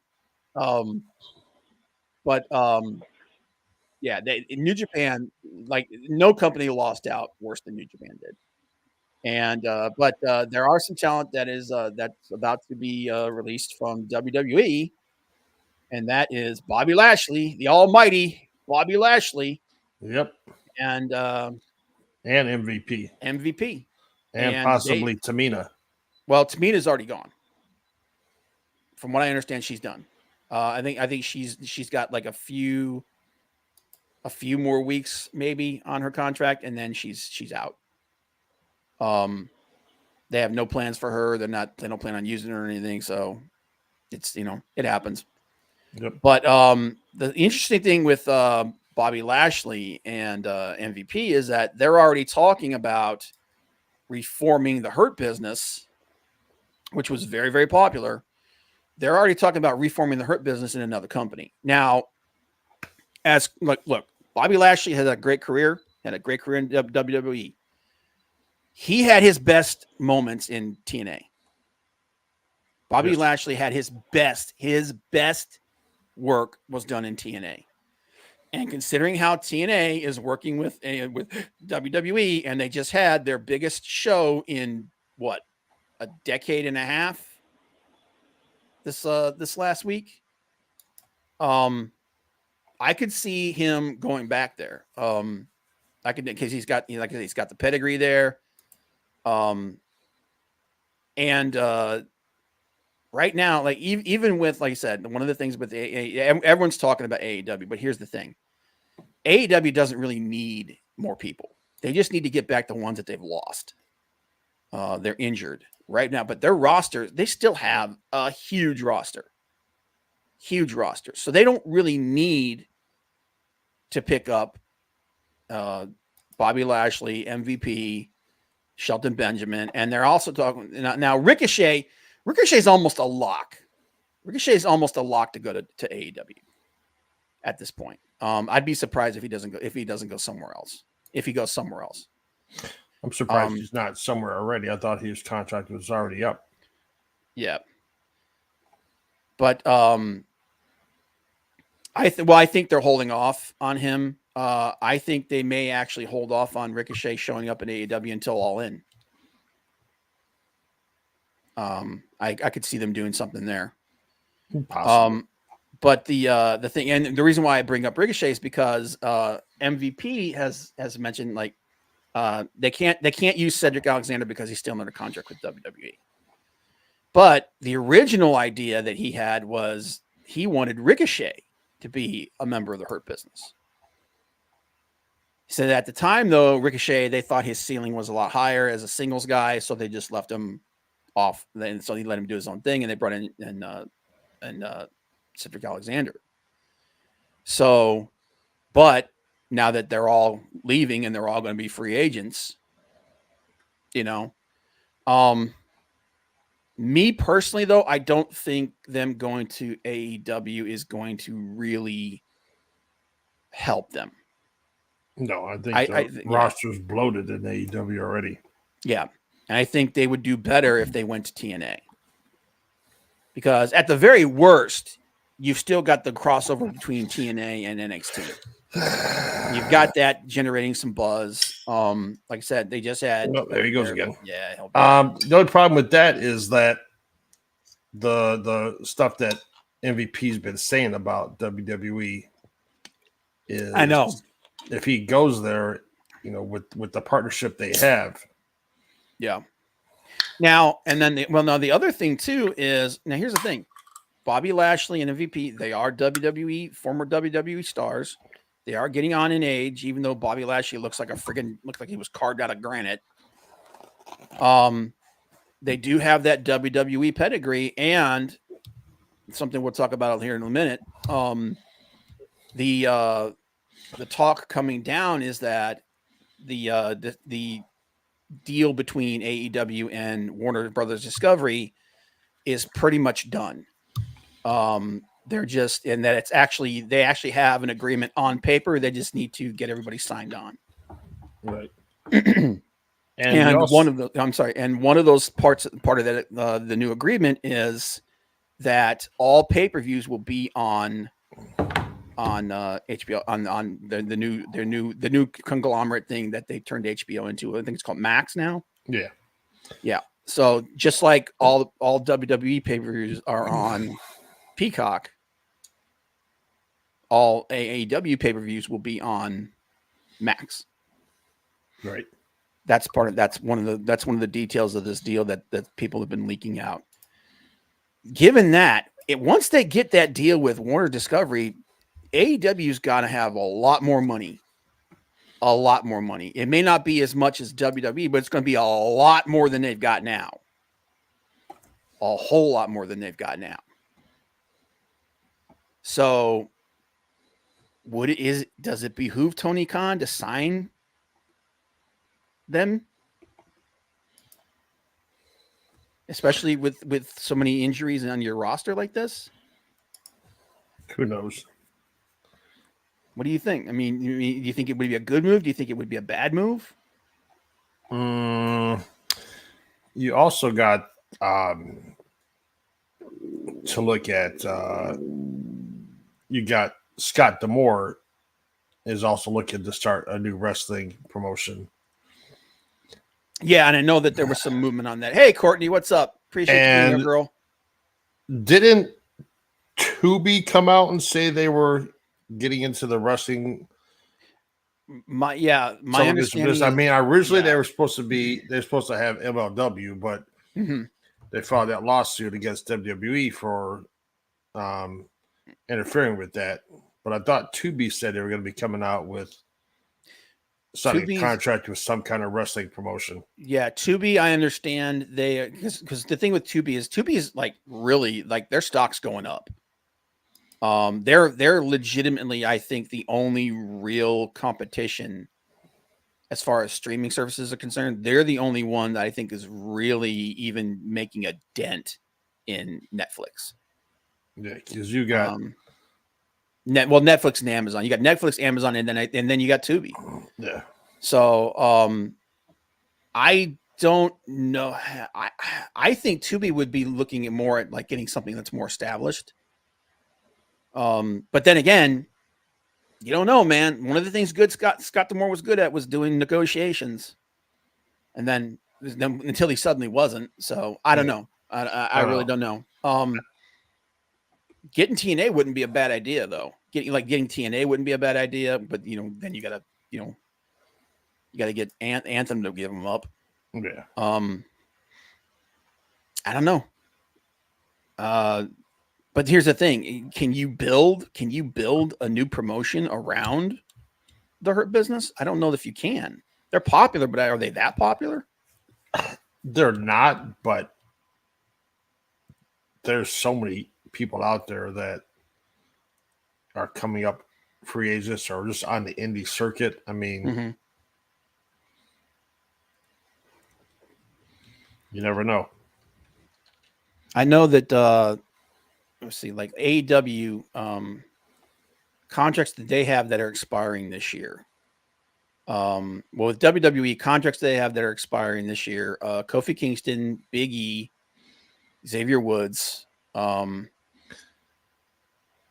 Speaker 1: Yeah, in New Japan, like no company lost out worse than New Japan did. And but there are some talent that's about to be released from WWE, and that is Bobby Lashley, the almighty Bobby Lashley.
Speaker 2: Yep.
Speaker 1: And
Speaker 2: MVP. And possibly Tamina.
Speaker 1: Well, Tamina's already gone. From what I understand, she's done. I think she's got like a few more weeks maybe on her contract, and then she's out. They have no plans for her. They don't plan on using her or anything. So it's, it happens.
Speaker 2: Yep.
Speaker 1: But the interesting thing with Bobby Lashley and MVP is that they're already talking about reforming the Hurt Business, which was very, very popular. They're already talking about reforming the Hurt Business in another company. Now, look, Bobby Lashley had a great career in WWE. He had his best moments in TNA. Bobby Lashley had his best work was done in TNA. And considering how TNA is working with WWE, and they just had their biggest show in what, a decade and a half this last week, I could see him going back there. because he's got he's got the pedigree there. And right now, like even with, like I said, one of the things with everyone's talking about AEW, but here's the thing: AEW doesn't really need more people. They just need to get back the ones that they've lost. They're injured right now, but their roster, they still have a huge roster. So they don't really need to pick up Bobby Lashley, MVP, Shelton Benjamin, and they're also talking now. Ricochet is almost a lock. Ricochet is almost a lock to go to AEW at this point. I'd be surprised if he doesn't go somewhere else. If he goes somewhere else,
Speaker 2: I'm surprised he's not somewhere already. I thought his contract was already up.
Speaker 1: Yeah, but I think they're holding off on him. I think they may actually hold off on Ricochet showing up in AEW until All In. I could see them doing something there.
Speaker 2: Possibly.
Speaker 1: But the thing, and the reason why I bring up Ricochet is because MVP has mentioned, like, they can't use Cedric Alexander because he's still under contract with WWE. But the original idea that he had was he wanted Ricochet to be a member of the Hurt Business. He said at the time, though, Ricochet, they thought his ceiling was a lot higher as a singles guy, so they just left him off. And so he let him do his own thing, and they brought in Cedric Alexander. So, but now that they're all leaving and they're all going to be free agents, me personally, though, I don't think them going to AEW is going to really help them.
Speaker 2: No, I think the roster's bloated in AEW already. Yeah.
Speaker 1: And I think they would do better if they went to TNA. Because at the very worst, you've still got the crossover between TNA and NXT. You've got that generating some buzz. Like I said, they just had.
Speaker 2: Oh, there he goes again.
Speaker 1: Yeah.
Speaker 2: The only problem with that is that the stuff that MVP's been saying about WWE is,
Speaker 1: I know,
Speaker 2: if he goes there, with the partnership they have.
Speaker 1: Yeah. Now, and then the other thing too is, now here's the thing: Bobby Lashley and MVP, they are former WWE stars. They are getting on in age, even though Bobby Lashley looks like he was carved out of granite. They do have that WWE pedigree, and something we'll talk about here in a minute. The talk coming down is that the deal between AEW and Warner Brothers Discovery is pretty much done. They're just, and that they actually have an agreement on paper. They just need to get everybody signed on.
Speaker 2: Right.
Speaker 1: And one of those part of that, the new agreement is that all pay-per-views will be on HBO, on the new conglomerate thing that they turned HBO into. I think it's called Max now. Yeah. So just like all WWE pay-per-views are on Peacock, all AEW pay-per-views will be on Max.
Speaker 2: Right.
Speaker 1: That's one of the details of this deal that people have been leaking out. Given that, once they get that deal with Warner Discovery, AEW's got to have a lot more money. A lot more money. It may not be as much as WWE, but it's going to be a lot more than they've got now. A whole lot more than they've got now. So, does it behoove Tony Khan to sign them? Especially with so many injuries on your roster like this?
Speaker 2: Who knows?
Speaker 1: What do you think? I mean, do you think it would be a good move? Do you think it would be a bad move?
Speaker 2: You also got to look at, you got Scott D'Amore is also looking to start a new wrestling promotion.
Speaker 1: Yeah, and I know that there was some movement on that. Hey, Courtney, what's up? Appreciate you being here, girl.
Speaker 2: Didn't Tubi come out and say they were getting into the wrestling
Speaker 1: My
Speaker 2: Some
Speaker 1: understanding is,
Speaker 2: originally
Speaker 1: yeah.
Speaker 2: they're supposed to have MLW, but
Speaker 1: Mhm.
Speaker 2: they filed that lawsuit against WWE for interfering with that. But I thought Tubi said they were going to be coming out with signing a
Speaker 1: Tubi's
Speaker 2: contract with some kind of wrestling promotion.
Speaker 1: Yeah, Tubi, I understand they because the thing with Tubi is like really like their stock's going up. They're legitimately, I think, the only real competition as far as streaming services are concerned. They're the only one that I think is really even making a dent in Netflix.
Speaker 2: Yeah, because you got
Speaker 1: Netflix and Amazon. You got Netflix, Amazon, and then you got Tubi.
Speaker 2: Yeah.
Speaker 1: So I don't know. I think Tubi would be looking at more at like getting something that's more established. But then again, you don't know, man. One of the things Scott D'Amore was good at was doing negotiations, and then until he suddenly wasn't. So I don't know. I really don't know. Getting TNA wouldn't be a bad idea though. Getting TNA wouldn't be a bad idea, but then you gotta get Anthem to give them up.
Speaker 2: Yeah.
Speaker 1: I don't know. But here's the thing: can you build a new promotion around the Hurt Business? I don't know if you can. They're popular, but are they that popular?
Speaker 2: They're not, but there's so many people out there that are coming up free agents or just on the indie circuit. I mean, you never know.
Speaker 1: I know that let's see, like AEW contracts that they have that are expiring this year. With WWE contracts they have that are expiring this year, Kofi Kingston, Big E, Xavier Woods,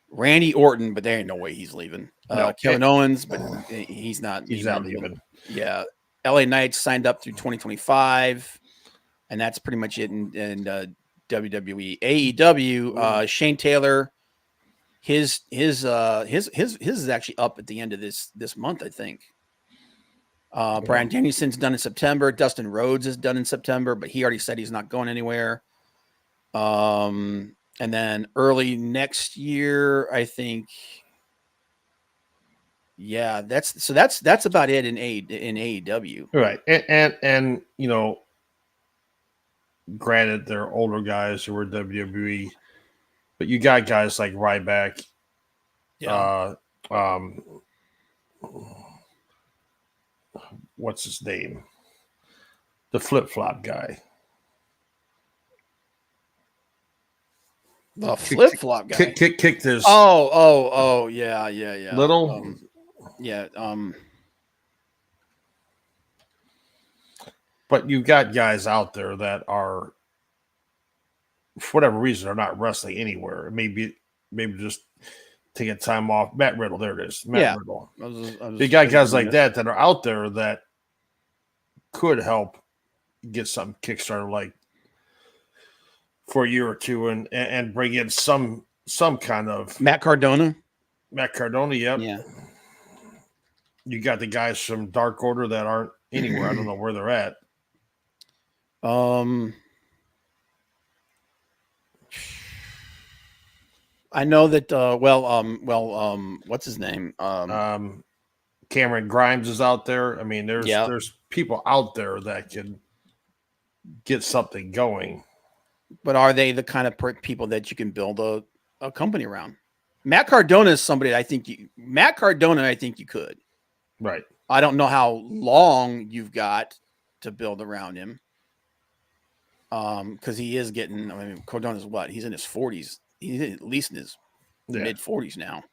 Speaker 1: Randy Orton, but there ain't no way he's leaving. Kevin Owens, but he's not.
Speaker 2: He's not leaving.
Speaker 1: Yeah, LA Knights signed up through 2025, and that's pretty much it in WWE. AEW, Shane Taylor, his is actually up at the end of this month, I think. Bryan Danielson's done in September. Dustin Rhodes is done in September, but he already said he's not going anywhere. And then early next year, I think. Yeah, that's about it in AEW.
Speaker 2: Right. And granted they're older guys who were WWE, but you got guys like Ryback, what's his name? The flip-flop guy.
Speaker 1: The flip-flop guy.
Speaker 2: Kicked his.
Speaker 1: Oh, yeah.
Speaker 2: Little. But you got guys out there that are, for whatever reason, are not wrestling anywhere. Maybe just taking time off. Matt Riddle, there it is. Matt Riddle. You got guys like that are out there that could help get something kickstarted, like for a year or two, and bring in some kind of
Speaker 1: Matt Cardona.
Speaker 2: Yep.
Speaker 1: Yeah.
Speaker 2: You got the guys from Dark Order that aren't anywhere. I don't know where they're at.
Speaker 1: I know that what's his name?
Speaker 2: Cameron Grimes is out there. I mean, there's people out there that can get something going.
Speaker 1: But are they the kind of people that you can build a company around? Matt Cardona is somebody I think you could.
Speaker 2: Right.
Speaker 1: I don't know how long you've got to build around him. Because he is getting, Cardona's what? He's in his 40s. He's at least in his mid 40s now.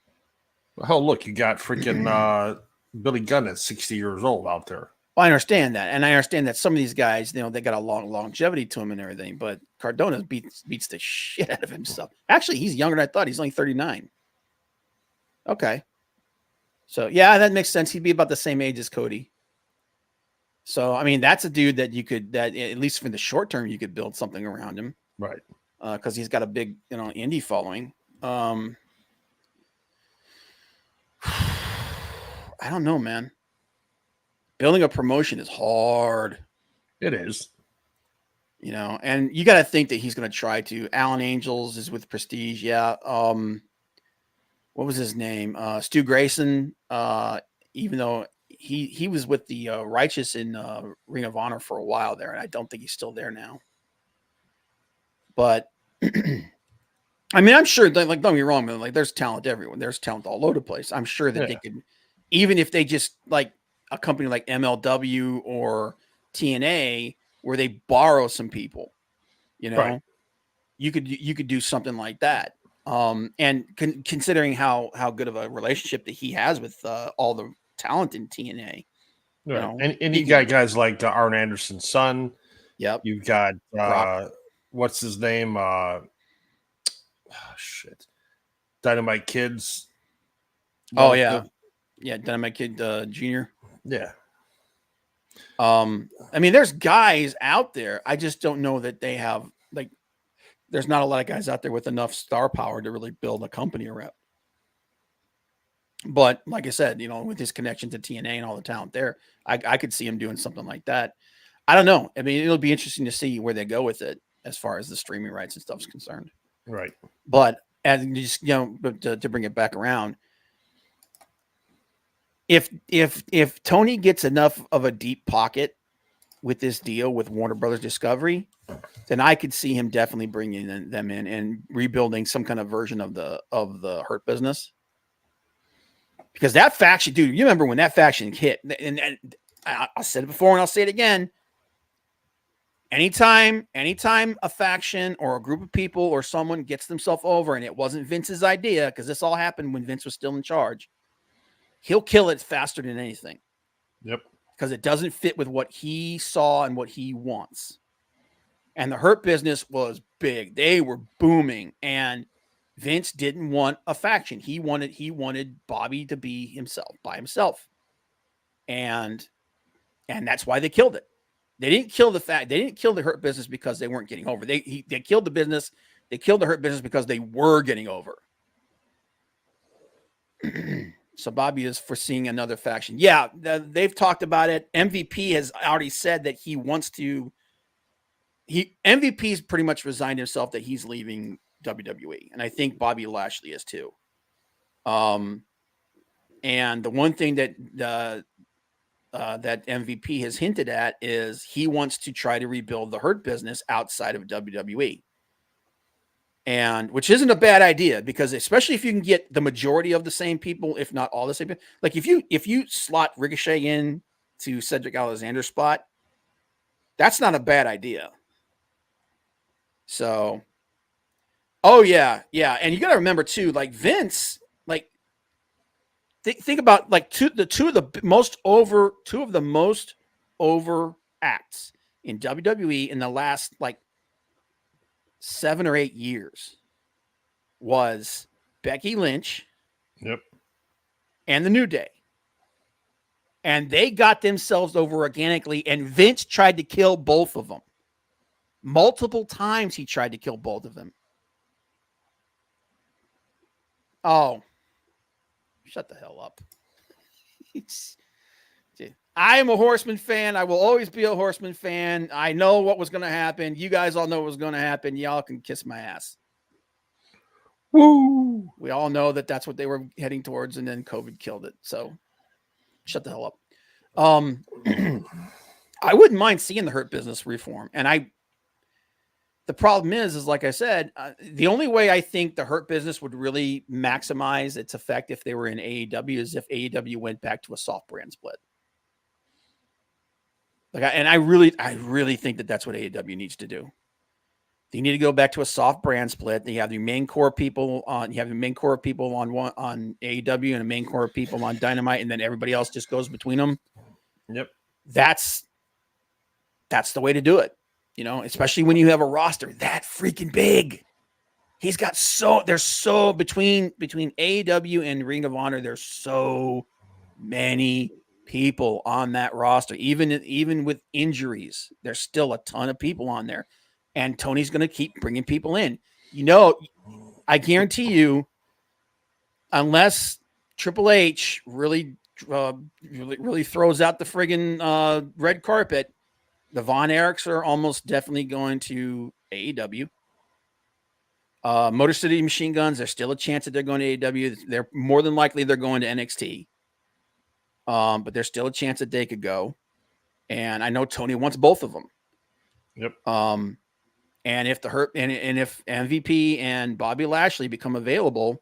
Speaker 2: Well, look, you got freaking Billy Gunn at 60 years old out there.
Speaker 1: Well, I understand that. And I understand that some of these guys, they got a long longevity to them and everything, but Cardona beats the shit out of himself. Actually, he's younger than I thought. He's only 39. Okay. So, yeah, that makes sense. He'd be about the same age as Cody. So, I mean, that's a dude that that at least for the short term, you could build something around him.
Speaker 2: Right.
Speaker 1: Because he's got a big, indie following. I don't know, man. building a promotion is hard.
Speaker 2: It is.
Speaker 1: And you got to think that he's going to try to. Alan Angels is with Prestige. Yeah. What was his name? Stu Grayson. Even though he was with the Righteous in Ring of Honor for a while there, and I don't think he's still there now. But I mean, I'm sure that, like, don't get me wrong, man, like, there's talent everywhere. There's talent all over the place. I'm sure that they could, even if they just, like, a company like MLW or TNA, where they borrow some people,
Speaker 2: Right.
Speaker 1: you could do something like that. And considering how good of a relationship that he has with all the talent in TNA,
Speaker 2: Right. And you got guys like Arn Anderson's son.
Speaker 1: Yep.
Speaker 2: You've got what's his name? Dynamite Kid's.
Speaker 1: Oh yeah, Dynamite Kid Jr.
Speaker 2: Yeah.
Speaker 1: I mean, there's guys out there. I just don't know that they have, like, there's not a lot of guys out there with enough star power to really build a company around. But like I said, with his connection to TNA and all the talent there, I could see him doing something like that. I don't know. I mean, it'll be interesting to see where they go with it as far as the streaming rights and stuff is concerned.
Speaker 2: Right.
Speaker 1: But as just, to bring it back around, if Tony gets enough of a deep pocket with this deal with Warner Brothers Discovery, then I could see him definitely bringing them in and rebuilding some kind of version of the Hurt Business. Because that faction, dude, you remember when that faction hit, and I said it before and I'll say it again. Anytime a faction or a group of people or someone gets themselves over and it wasn't Vince's idea, because this all happened when Vince was still in charge, he'll kill it faster than anything.
Speaker 2: Yep.
Speaker 1: Because it doesn't fit with what he saw and what he wants. And the Hurt Business was big. They were booming. And Vince didn't want a faction. He wanted Bobby to be himself, by himself. And that's why they killed it. They didn't kill the Hurt Business because they weren't getting over. They killed the business. They killed the Hurt Business because they were getting over. So Bobby is foreseeing another faction. Yeah, they've talked about it. MVP has already said that he wants to. MVP's pretty much resigned himself that he's leaving WWE, and I think Bobby Lashley is too. And the one thing that that MVP has hinted at is he wants to try to rebuild the Hurt Business outside of WWE. And which isn't a bad idea, because especially if you can get the majority of the same people, if not all the same people, like if you slot Ricochet in to Cedric Alexander's spot, that's not a bad idea. So, oh yeah. And you got to remember too, like Vince, like think about like two of the most over acts in WWE in the last like 7 or 8 years was Becky Lynch.
Speaker 2: Yep.
Speaker 1: And the New Day. And they got themselves over organically, and Vince tried to kill both of them. Multiple times he tried to kill both of them. Oh. Shut the hell up. I am a Horseman fan. I will always be a Horseman fan. I know what was going to happen. You guys all know what was going to happen. Y'all can kiss my ass.
Speaker 2: Woo!
Speaker 1: We all know that that's what they were heading towards, and then COVID killed it. So shut the hell up. I wouldn't mind seeing the Hurt Business reform. And the problem is like I said, the only way I think the Hurt Business would really maximize its effect if they were in AEW is if AEW went back to a soft brand split. I really think that that's what AEW needs to do. They need to go back to a soft brand split. You have the main core people on on AEW and a main core of people on Dynamite, and then everybody else just goes between them.
Speaker 2: Yep.
Speaker 1: That's the way to do it. Especially when you have a roster that freaking big. There's so between AEW and Ring of Honor, there's so many people on that roster. Even with injuries, there's still a ton of people on there. And Tony's going to keep bringing people in. I guarantee you, unless Triple H really really throws out the friggin' red carpet, the Von Erichs are almost definitely going to AEW. Motor City Machine Guns, there's still a chance that they're going to AEW. They're more than likely they're going to NXT. But there's still a chance that they could go. And I know Tony wants both of them.
Speaker 2: Yep.
Speaker 1: And if if MVP and Bobby Lashley become available,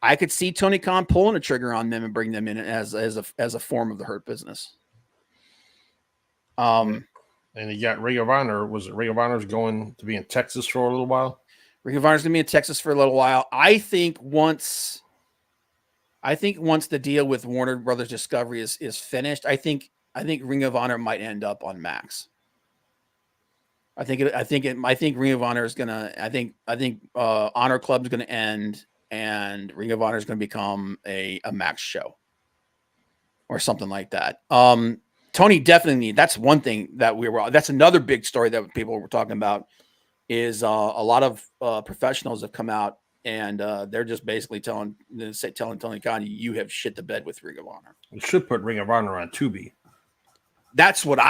Speaker 1: I could see Tony Khan pulling a trigger on them and bring them in as a form of the Hurt Business.
Speaker 2: And you got Ring of Honor. Was it Ring of Honor's going to be in Texas for a little while?
Speaker 1: Ring of Honor's going to be in Texas for a little while. I think once the deal with Warner Brothers Discovery is finished, I think Ring of Honor might end up on Max. I think Ring of Honor is gonna. I think Honor Club is gonna end, and Ring of Honor is gonna become a Max show or something like that. Tony definitely. That's one thing that that's another big story that people were talking about is a lot of professionals have come out and they're just basically telling Tony Khan, you have shit the bed with Ring of Honor.
Speaker 2: You should put Ring of Honor on Tubi.
Speaker 1: That's what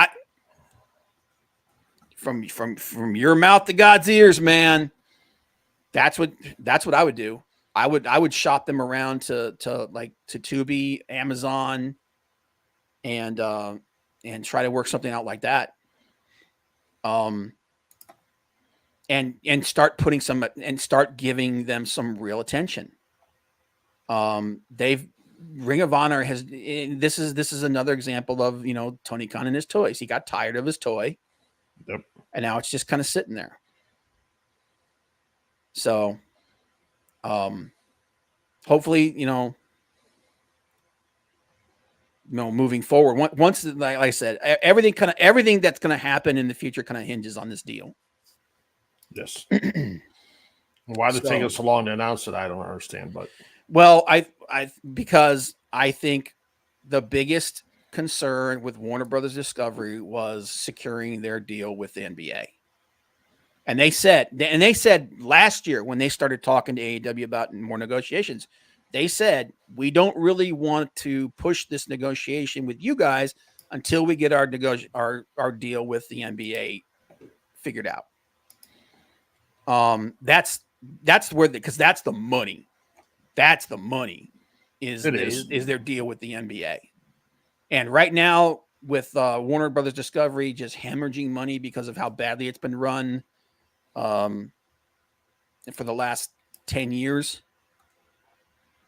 Speaker 1: from your mouth to God's ears, man. That's what I would do. I would shop them around to Tubi, Amazon, and try to work something out like that. And start putting start giving them some real attention. Ring of Honor has, this is another example of, Tony Khan and his toys. He got tired of his toy.
Speaker 2: Yep.
Speaker 1: And now it's just kind of sitting there. So, hopefully, moving forward, once, like I said, everything that's going to happen in the future kind of hinges on this deal.
Speaker 2: Yes. Why did it take us so long to announce it? I don't understand, but.
Speaker 1: Well, because I think the biggest concern with Warner Brothers Discovery was securing their deal with the NBA. And they said last year when they started talking to AEW about more negotiations, they said, we don't really want to push this negotiation with you guys until we get our deal with the NBA figured out. That's where because that's the money. That's the money is their deal with the NBA. And right now with Warner Brothers Discovery just hemorrhaging money because of how badly it's been run for the last 10 years,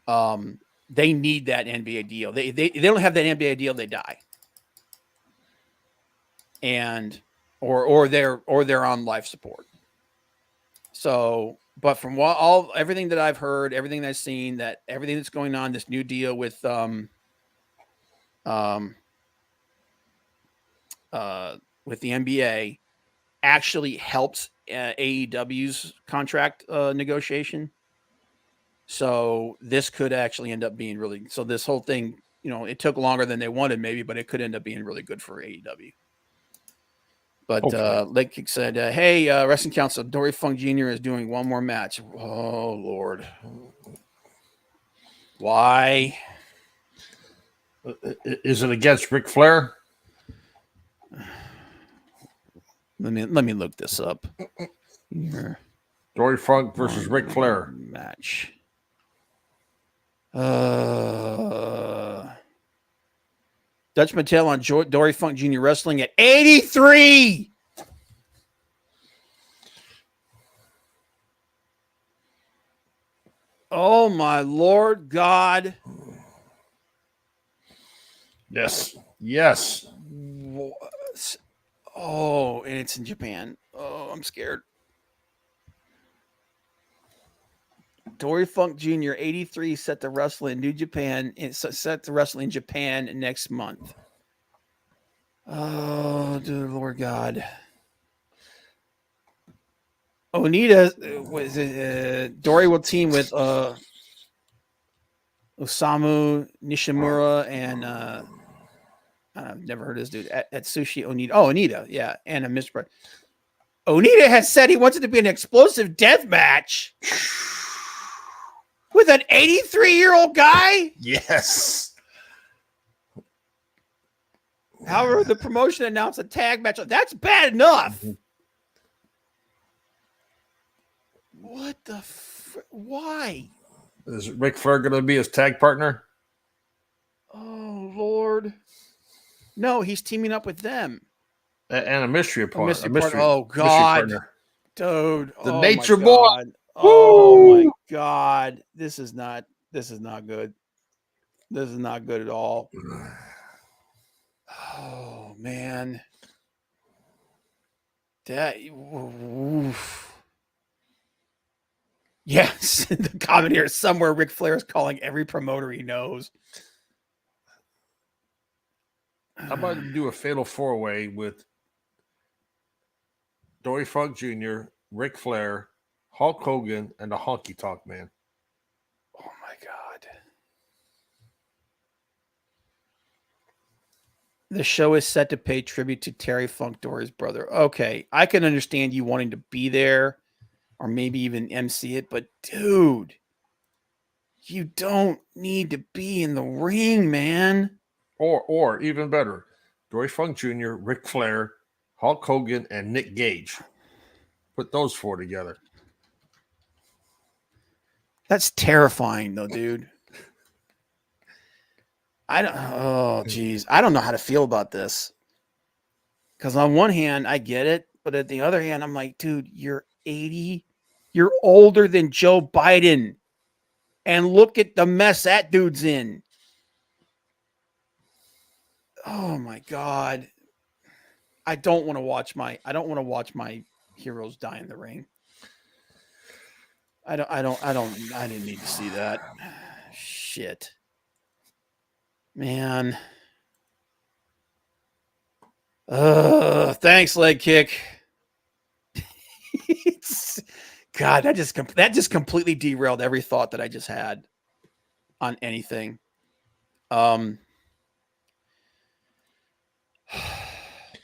Speaker 1: they need that NBA deal. They don't have that NBA deal, they die. And or they're on life support. So, but from everything that I've heard, everything that I've seen, that everything that's going on, this new deal with the NBA actually helps AEW's contract negotiation. So this could actually end up being really. So this whole thing, it took longer than they wanted, maybe, but it could end up being really good for AEW. But like said, hey, Wrestling Council, Dory Funk Jr. is doing one more match. Oh, Lord. Why?
Speaker 2: Is it against Ric Flair?
Speaker 1: Let me look this up. Here.
Speaker 2: Dory Funk versus Ric Flair.
Speaker 1: Match. Dutch Mattel on Dory Funk Jr. Wrestling at 83. Oh, my Lord God.
Speaker 2: Yes. Yes.
Speaker 1: Oh, and it's in Japan. Oh, I'm scared. Dory Funk Jr. 83 set to wrestle in New Japan. It's set to wrestle in Japan next month. Oh, dear Lord God. Onita was Dory will team with Osamu Nishimura and I've never heard of this dude at Sushi Onita. Oh, Onita, yeah, and a Mr. Onita has said he wants it to be an explosive death match. With an 83-year-old guy?
Speaker 2: Yes.
Speaker 1: However, the promotion announced a tag match. That's bad enough.
Speaker 2: Mhm.
Speaker 1: What the? Why?
Speaker 2: Is Ric Flair going to be his tag partner?
Speaker 1: Oh Lord! No, he's teaming up with them.
Speaker 2: And a mystery opponent.
Speaker 1: A mystery oh God,
Speaker 2: mystery partner.
Speaker 1: Dude!
Speaker 2: The
Speaker 1: oh
Speaker 2: Nature
Speaker 1: my
Speaker 2: Boy.
Speaker 1: God. Oh my God! This is not good. This is not good at all. Oh man. That. Oof. Yes, the comment here somewhere. Ric Flair is calling every promoter he knows.
Speaker 2: How about to do a fatal 4-way with Dory Funk Jr., Ric Flair, Hulk Hogan, and the Honky Tonk Man?
Speaker 1: Oh my God. The show is set to pay tribute to Terry Funk, Dory's brother. Okay, I can understand you wanting to be there or maybe even MC it, but dude, you don't need to be in the ring, man.
Speaker 2: Or even better, Dory Funk Jr., Ric Flair, Hulk Hogan, and Nick Gage. Put those 4 together.
Speaker 1: That's terrifying, though, dude. Oh, geez. I don't know how to feel about this. Because on one hand, I get it. But at the other hand, I'm like, dude, you're 80. You're older than Joe Biden. And look at the mess that dude's in. Oh, my God. I don't want to watch my heroes die in the ring. I didn't need to see that. Shit. Man. Thanks, leg kick. God, that just completely derailed every thought that I just had on anything.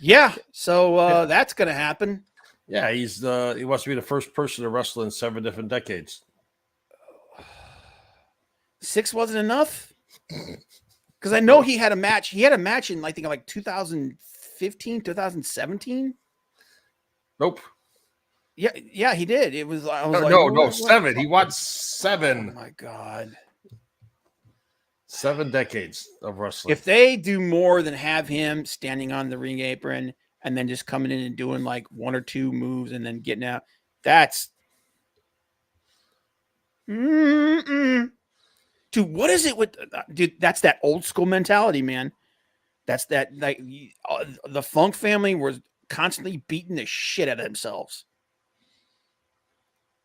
Speaker 1: Yeah, so that's gonna happen.
Speaker 2: Yeah, he wants to be the first person to wrestle in 7 different decades.
Speaker 1: 6 wasn't enough? Because I know he had a match. He had a match in I think like 2015, 2017.
Speaker 2: Nope.
Speaker 1: Yeah, he did. It was. I was
Speaker 2: no, 7. He wants 7.
Speaker 1: Oh my God.
Speaker 2: 7 decades of wrestling.
Speaker 1: If they do more than have him standing on the ring apron and then just coming in and doing like 1 or 2 moves and then getting out, that's. Dude, what is it with dude? That's that old school mentality, man. That's that like the Funk family was constantly beating the shit out of themselves.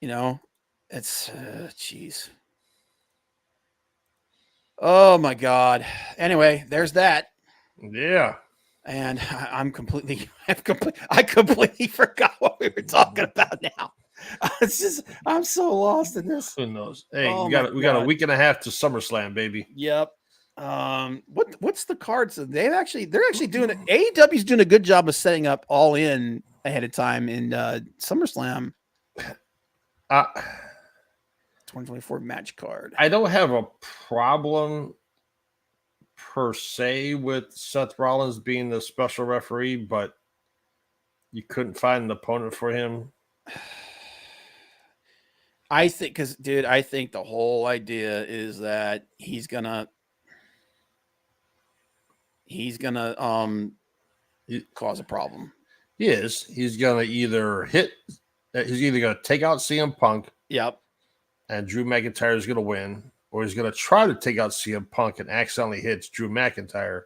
Speaker 1: You know, it's jeez. Oh my God. Anyway, there's that.
Speaker 2: Yeah.
Speaker 1: And I completely forgot what we were talking about now. I'm so lost in this.
Speaker 2: Who knows? Hey, we got a week and a half to SummerSlam, baby.
Speaker 1: Yep. What's the cards? They're actually doing it. AEW's doing a good job of setting up All In ahead of time in SummerSlam. 2024 match card.
Speaker 2: I don't have a problem per se with Seth Rollins being the special referee, but you couldn't find an opponent for him.
Speaker 1: I think the whole idea is that he's gonna cause a problem.
Speaker 2: He is. He's gonna either take out CM Punk.
Speaker 1: Yep.
Speaker 2: And Drew McIntyre is gonna win, or he's gonna try to take out CM Punk and accidentally hits Drew McIntyre.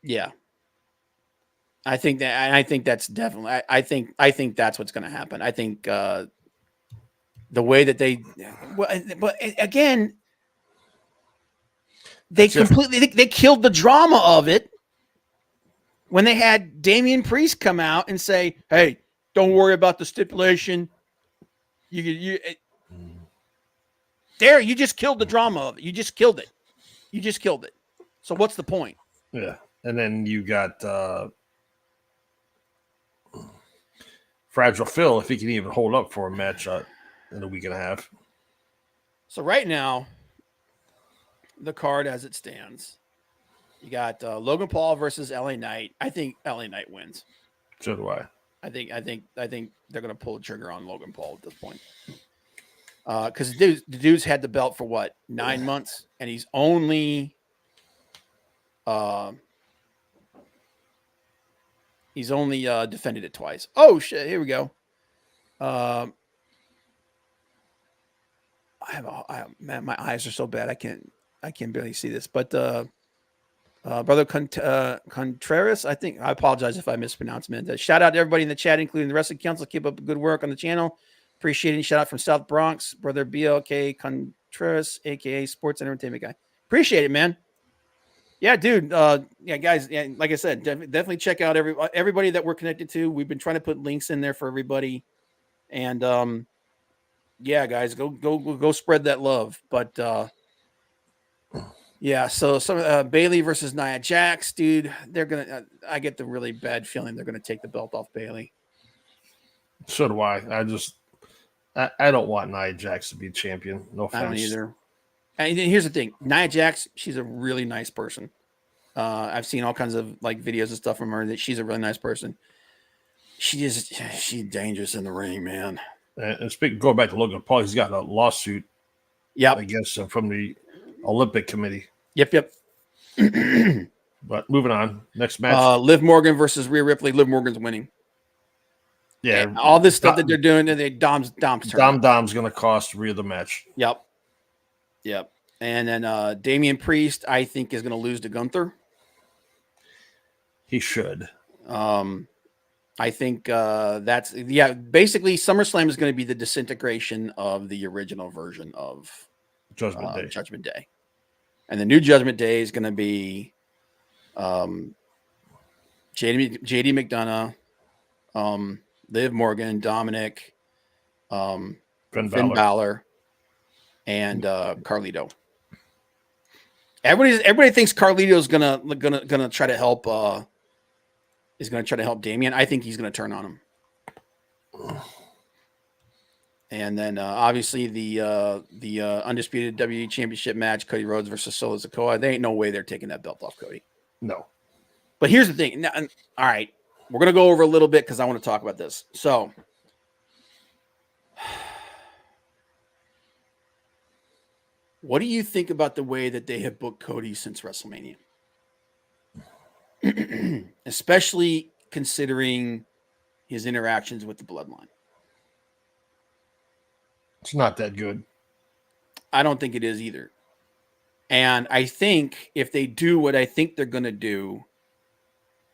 Speaker 1: Yeah. I think that's definitely. I think that's what's going to happen. I think the way that they, but again, they killed the drama of it when they had Damian Priest come out and say, "Hey, don't worry about the stipulation. You just killed the drama of it. You just killed it. So what's the point?"
Speaker 2: Yeah, and then you got Fragile Phil, if he can even hold up for a match in a week and a half.
Speaker 1: So right now, the card as it stands, You got Logan Paul versus LA Knight. I think LA Knight wins.
Speaker 2: So do I.
Speaker 1: I think they're going to pull the trigger on Logan Paul at this point. Because the dude's had the belt for what, 9 months, and he's only defended it twice. Oh shit! Here we go. My eyes are so bad I can't barely see this. But Brother Contreras, I apologize if I mispronounced it. Shout out to everybody in the chat, including the Wrestling Council. Keep up the good work on the channel. Appreciating shout out from South Bronx, Brother BLK Contreras, aka Sports Entertainment Guy. Appreciate it, man. Yeah, dude. Yeah, guys. Yeah, like I said, definitely check out everybody that we're connected to. We've been trying to put links in there for everybody, and yeah, guys, go spread that love. But yeah, so some Bailey versus Nia Jax, dude. They're gonna. I get the really bad feeling they're gonna take the belt off Bailey.
Speaker 2: So do I. I don't want Nia Jax to be champion. No offense.
Speaker 1: I don't either. And here's the thing: Nia Jax, she's a really nice person. I've seen all kinds of like videos and stuff from her that she's a really nice person. She's dangerous in the ring, man.
Speaker 2: And going back to Logan Paul, he's got a lawsuit.
Speaker 1: Yep.
Speaker 2: Against him from the Olympic Committee.
Speaker 1: Yep.
Speaker 2: But moving on, next match.
Speaker 1: Liv Morgan versus Rhea Ripley. Liv Morgan's winning.
Speaker 2: Yeah,
Speaker 1: and all this stuff that they're doing, Dom's turn.
Speaker 2: Dom's going to cost Rhea the match.
Speaker 1: Yep. And then Damian Priest, I think, is going to lose to Gunther.
Speaker 2: He should.
Speaker 1: I think basically SummerSlam is going to be the disintegration of the original version of Judgment Day. And the new Judgment Day is going to be JD McDonough, Liv Morgan, Dominic, Finn Balor, and Carlito. Everybody thinks Carlito's gonna try to help. Is going to try to help Damian. I think he's going to turn on him. And then obviously the undisputed WWE Championship match, Cody Rhodes versus Solo Sikoa. There ain't no way they're taking that belt off Cody.
Speaker 2: No.
Speaker 1: But here's the thing. Now, all right, we're going to go over a little bit because I want to talk about this. So, what do you think about the way that they have booked Cody since WrestleMania? Especially considering his interactions with the Bloodline.
Speaker 2: It's not that good.
Speaker 1: I don't think it is either. And I think if they do what I think they're going to do,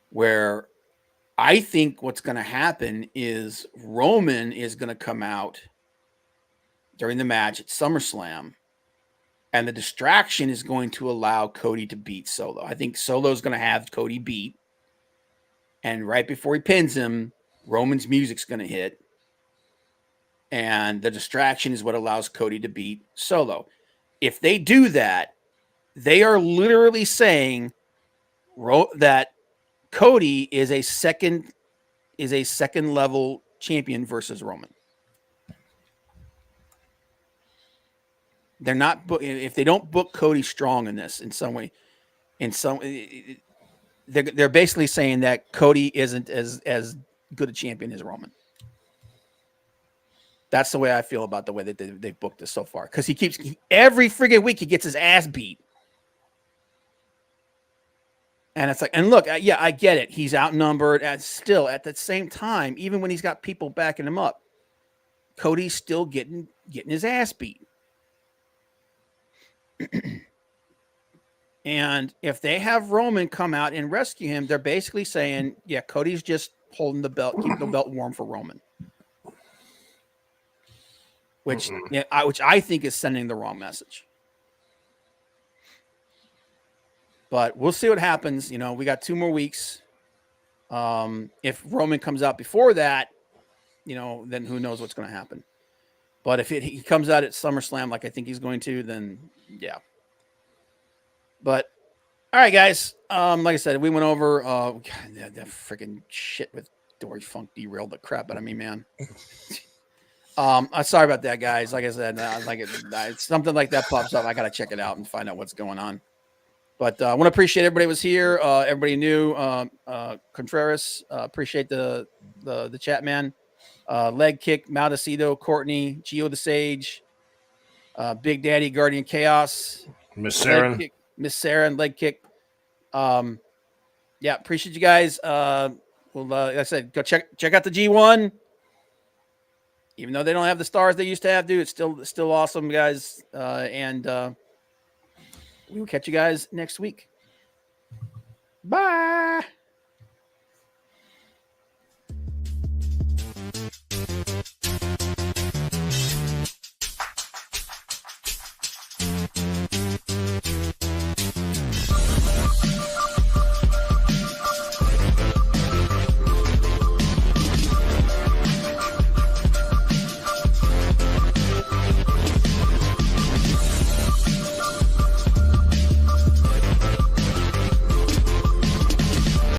Speaker 1: where I think what's going to happen is Roman is going to come out during the match at SummerSlam, and the distraction is going to allow Cody to beat Solo. I think Solo's going to have Cody beat. And right before he pins him, Roman's music's going to hit. And the distraction is what allows Cody to beat Solo. If they do that, they are literally saying that Cody is a second level champion versus Roman. They're not if they don't book Cody strong in this in some way, they're basically saying that Cody isn't as good a champion as Roman. That's the way I feel about the way that they've booked this so far. Because every friggin' week he gets his ass beat. And it's like, and look, yeah, I get it. He's outnumbered. And still, at the same time, even when he's got people backing him up, Cody's still getting his ass beat. And if they have Roman come out and rescue him, they're basically saying, yeah, Cody's just holding the belt, keep the belt warm for Roman. Which I think is sending the wrong message. But we'll see what happens. You know, we got 2 more weeks. If Roman comes out before that, you know, then who knows what's going to happen. But if he comes out at SummerSlam like I think he's going to, then yeah. But all right, guys. Like I said, we went over that freaking shit with Dory Funk derailed the crap out of me, man. I'm sorry about that, guys. Like I said, it's something like that pops up. I gotta check it out and find out what's going on. But I want to appreciate everybody was here. Everybody knew Contreras. Appreciate the chat, man. Leg kick, Maldacito, Courtney, Gio the Sage, Big Daddy, Guardian Chaos,
Speaker 2: Miss Saren,
Speaker 1: Miss Saren, leg kick. Yeah, appreciate you guys. Well, like I said, go check out the G1. Even though they don't have the stars they used to have, dude, it's still awesome, guys. And we will catch you guys next week. Bye.